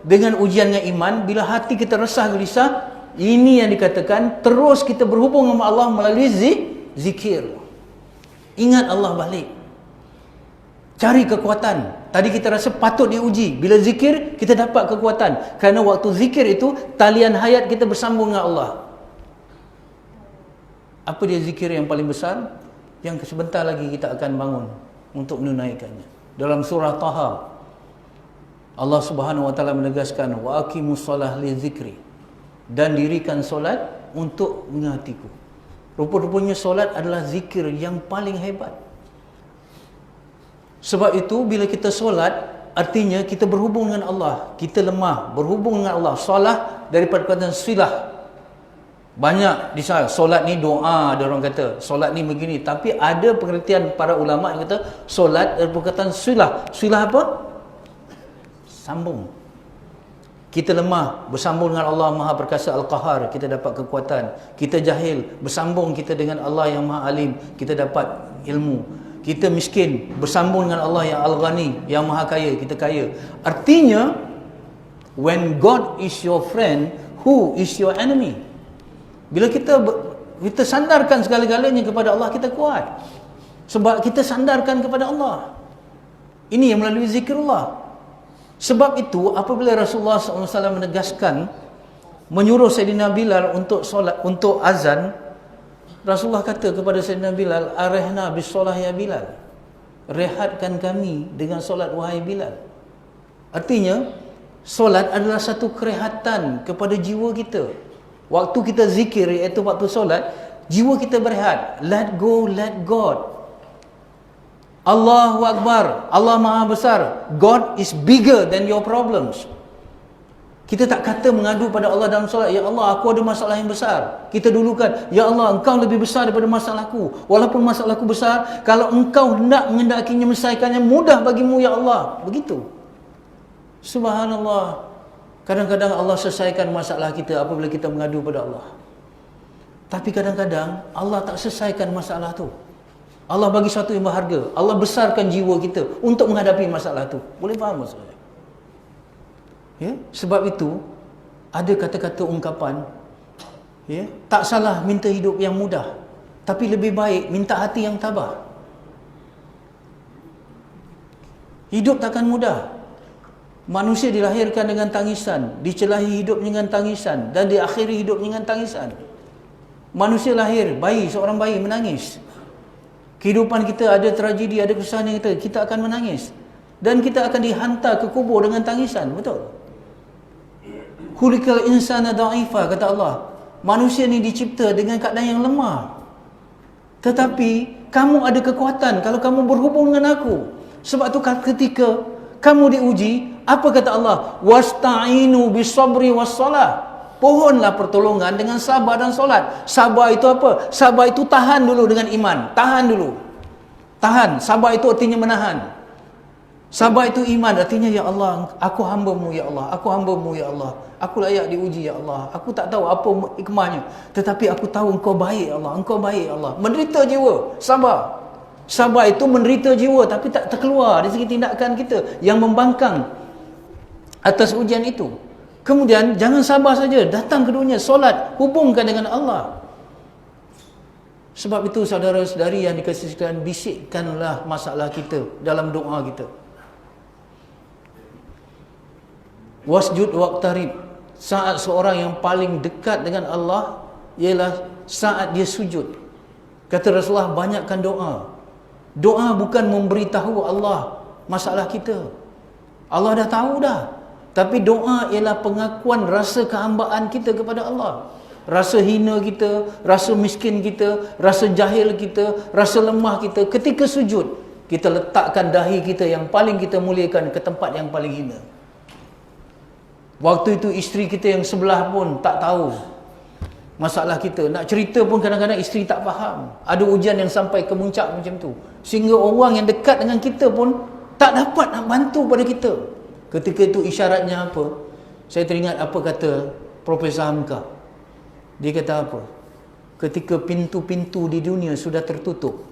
dengan ujiannya iman, bila hati kita resah gelisah, ini yang dikatakan terus kita berhubung dengan Allah melalui zikir. Ingat Allah balik. Cari kekuatan. Tadi kita rasa patut diuji. Bila zikir, kita dapat kekuatan. Kerana waktu zikir itu, talian hayat kita bersambung dengan Allah. Apa dia zikir yang paling besar? Yang sebentar lagi kita akan bangun untuk menunaikannya. Dalam surah Taha, Allah Subhanahu wa taala menegaskan, wa aqimus solah li zikri, dan dirikan solat untuk mengingatiku. Rupa-rupanya solat adalah zikir yang paling hebat. Sebab itu bila kita solat, artinya kita berhubung dengan Allah. Kita lemah, berhubung dengan Allah. Solah daripada kata silah. Banyak di sana solat ni doa, ada orang kata solat ni begini, tapi ada pengertian para ulama yang kata solat dari perkataan silah. Silah apa? Sambung. Kita lemah, bersambung dengan Allah Maha Perkasa Al-Qahar, kita dapat kekuatan. Kita jahil, bersambung kita dengan Allah yang Maha Alim, kita dapat ilmu. Kita miskin, bersambung dengan Allah yang Al-Ghani, yang Maha Kaya, kita kaya. Artinya, when God is your friend, who is your enemy? Bila kita sandarkan segala-galanya kepada Allah, kita kuat. Sebab kita sandarkan kepada Allah. Ini yang melalui zikrullah. Sebab itu apabila Rasulullah SAW menegaskan, menyuruh Sayyidina Bilal untuk solat, untuk azan, Rasulullah kata kepada Sayyidina Bilal, arihna bis solah ya Bilal. Rehatkan kami dengan solat wahai Bilal. Artinya, solat adalah satu kerehatan kepada jiwa kita. Waktu kita zikir, iaitu waktu solat, jiwa kita berehat. Let go, let God. Allahu Akbar. Allah Maha Besar. God is bigger than your problems. Kita tak kata mengadu pada Allah dalam solat, ya Allah, aku ada masalah yang besar. Kita dulukan, ya Allah, Engkau lebih besar daripada masalahku. Walaupun masalahku besar, kalau Engkau hendak mengendakinya, menyelesaikannya, mudah bagimu, ya Allah. Begitu. Subhanallah. Kadang-kadang Allah selesaikan masalah kita apabila kita mengadu pada Allah. Tapi kadang-kadang Allah tak selesaikan masalah tu. Allah bagi sesuatu yang berharga. Allah besarkan jiwa kita untuk menghadapi masalah tu. Boleh faham maksudnya? Ya? Sebab itu ada kata-kata ungkapan, ya, tak salah minta hidup yang mudah, tapi lebih baik minta hati yang tabah. Hidup takkan mudah. Manusia dilahirkan dengan tangisan, dicelahi hidup dengan tangisan, dan diakhiri hidup dengan tangisan. Manusia lahir, seorang bayi menangis. Kehidupan kita ada tragedi, ada kesusahan yang kita akan menangis. Dan kita akan dihantar ke kubur dengan tangisan, betul? Khuliqal insana dha'ifa, kata Allah. Manusia ni dicipta dengan keadaan yang lemah. Tetapi kamu ada kekuatan kalau kamu berhubung dengan aku. Sebab tu ketika kamu diuji, apa kata Allah? Wasta'inu bisabri wassalah. Pohonlah pertolongan dengan sabar dan solat. Sabar itu apa? Sabar itu tahan dulu dengan iman. Tahan dulu. Tahan. Sabar itu artinya menahan. Sabar itu iman. Artinya, ya Allah, aku hamba-Mu, ya Allah. Aku hamba-Mu, ya Allah. Aku layak diuji, ya Allah. Aku tak tahu apa hikmahnya. Tetapi aku tahu Engkau baik, ya Allah. Engkau baik, ya Allah. Menderita jiwa. Sabar. Sabar itu menderita jiwa. Tapi tak terkeluar dari segi tindakan kita yang membangkang atas ujian itu. Kemudian, jangan sabar saja. Datang ke dunia, solat. Hubungkan dengan Allah. Sebab itu, saudara-saudari yang dikasihkan, bisikkanlah masalah kita dalam doa kita. Wasjud waqtarib. Saat seorang yang paling dekat dengan Allah ialah saat dia sujud. Kata Rasulullah, banyakkan doa. Doa bukan memberitahu Allah masalah kita. Allah dah tahu dah. Tapi doa ialah pengakuan rasa kehambaan kita kepada Allah. Rasa hina kita, rasa miskin kita, rasa jahil kita, rasa lemah kita. Ketika sujud, kita letakkan dahi kita yang paling kita muliakan ke tempat yang paling hina. Waktu itu isteri kita yang sebelah pun tak tahu masalah kita. Nak cerita pun kadang-kadang isteri tak faham. Ada ujian yang sampai ke muncak macam tu. Sehingga orang yang dekat dengan kita pun tak dapat nak bantu pada kita. Ketika itu isyaratnya apa? Saya teringat apa kata Profesor Hamka. Dia kata apa? Ketika pintu-pintu di dunia sudah tertutup,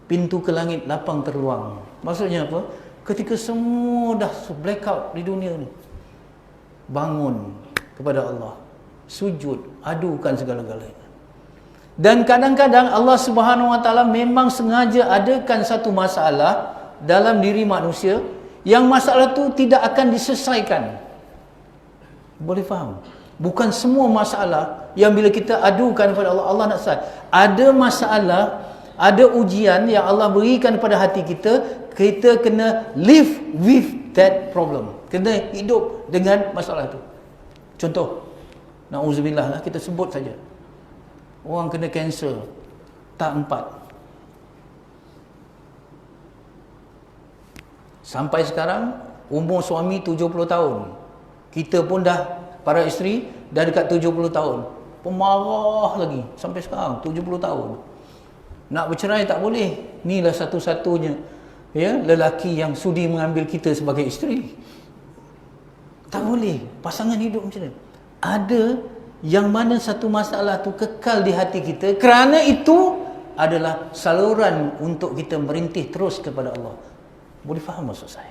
pintu ke langit lapang terluang. Maksudnya apa? Ketika semua dah blackout di dunia ni, bangun kepada Allah, sujud, adukan segala-galanya. Dan kadang-kadang Allah Subhanahu Wa Taala memang sengaja adakan satu masalah dalam diri manusia yang masalah tu tidak akan diselesaikan. Boleh faham? Bukan semua masalah yang bila kita adukan kepada Allah, Allah nak selesai. Ada masalah, ada ujian yang Allah berikan pada hati kita, kita kena live with that problem. Kena hidup dengan masalah itu. Contoh, na'udzubillah lah, kita sebut saja. Orang kena kanser, tak 4. Sampai sekarang, umur suami 70 tahun. Kita pun dah, para isteri, dah dekat 70 tahun. Pemarah lagi, sampai sekarang, 70 tahun. Nak bercerai tak boleh. Inilah satu-satunya lelaki yang sudi mengambil kita sebagai isteri. Tak boleh. Pasangan hidup macam mana? Ada yang mana satu masalah tu kekal di hati kita. Kerana itu adalah saluran untuk kita merintih terus kepada Allah. Boleh faham maksud saya?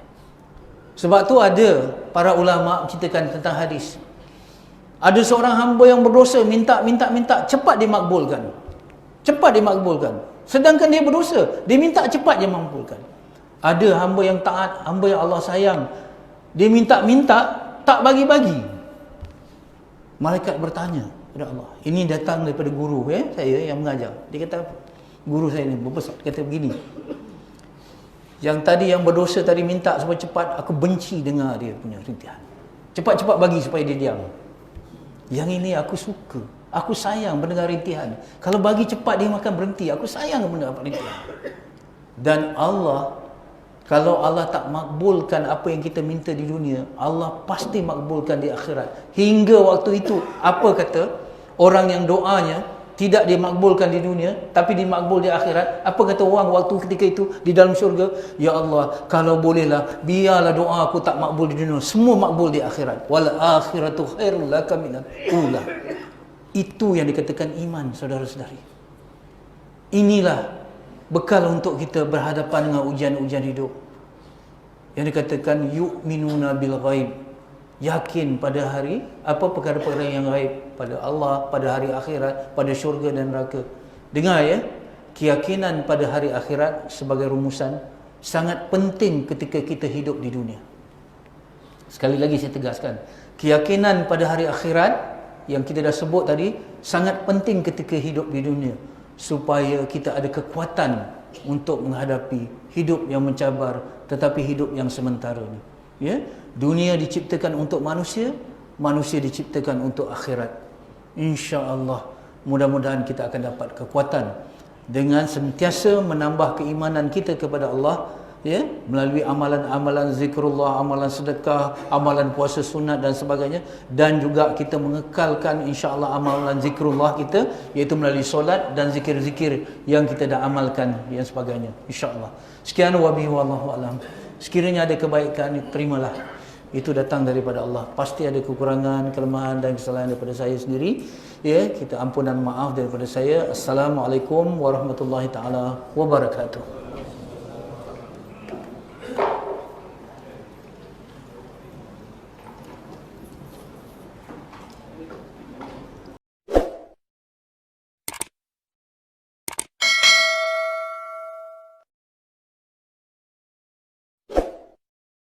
Sebab tu ada para ulama ceritakan tentang hadis. Ada seorang hamba yang berdosa, minta, cepat dimakbulkan. Cepat dimakbulkan. Sedangkan dia berdosa, dia minta cepat dia makbulkan. Ada hamba yang taat, hamba yang Allah sayang. Dia minta, tak bagi-bagi. Malaikat bertanya kepada Allah. Ini datang daripada guru saya yang mengajar. Dia kata, guru saya ni berbesar, dia kata begini. Yang tadi yang berdosa tadi minta supaya cepat, aku benci dengar dia punya rintihan. Cepat-cepat bagi supaya dia diam. Yang ini aku suka. Aku sayang mendengar rintihan. Kalau bagi cepat dia makan berhenti. Aku sayang mendengar rintihan. Dan Allah, kalau Allah tak makbulkan apa yang kita minta di dunia, Allah pasti makbulkan di akhirat. Hingga waktu itu, apa kata orang yang doanya tidak dimakbulkan di dunia, tapi dimakbul di akhirat. Apa kata orang waktu ketika itu di dalam syurga? Ya Allah, kalau bolehlah, biarlah doa aku tak makbul di dunia, semua makbul di akhirat. Wal akhiratu khairul laka minal ula. Itu yang dikatakan iman, saudara-saudari. Inilah bekal untuk kita berhadapan dengan ujian-ujian hidup. Yang dikatakan yu'minuna bil ghaib. Yakin pada hari perkara-perkara yang gaib, pada Allah, pada hari akhirat, pada syurga dan neraka. Dengar keyakinan pada hari akhirat sebagai rumusan sangat penting ketika kita hidup di dunia. Sekali lagi saya tegaskan, keyakinan pada hari akhirat yang kita dah sebut tadi sangat penting ketika hidup di dunia, supaya kita ada kekuatan untuk menghadapi hidup yang mencabar, tetapi hidup yang sementara ni. Dunia diciptakan untuk manusia, manusia diciptakan untuk akhirat. insya-Allah mudah-mudahan kita akan dapat kekuatan dengan sentiasa menambah keimanan kita kepada Allah, ya, melalui amalan-amalan zikrullah, amalan sedekah, amalan puasa sunat dan sebagainya, dan juga kita mengekalkan insya-Allah amalan zikrullah kita, iaitu melalui solat dan zikir-zikir yang kita dah amalkan yang sebagainya, insya-Allah. Sekian wabillahi wallahu alam. Sekiranya ada kebaikan, terimalah. Itu datang daripada Allah. Pasti ada kekurangan, kelemahan dan kesalahan daripada saya sendiri. Ya, kita ampunan maaf daripada saya. Assalamualaikum warahmatullahi taala wabarakatuh.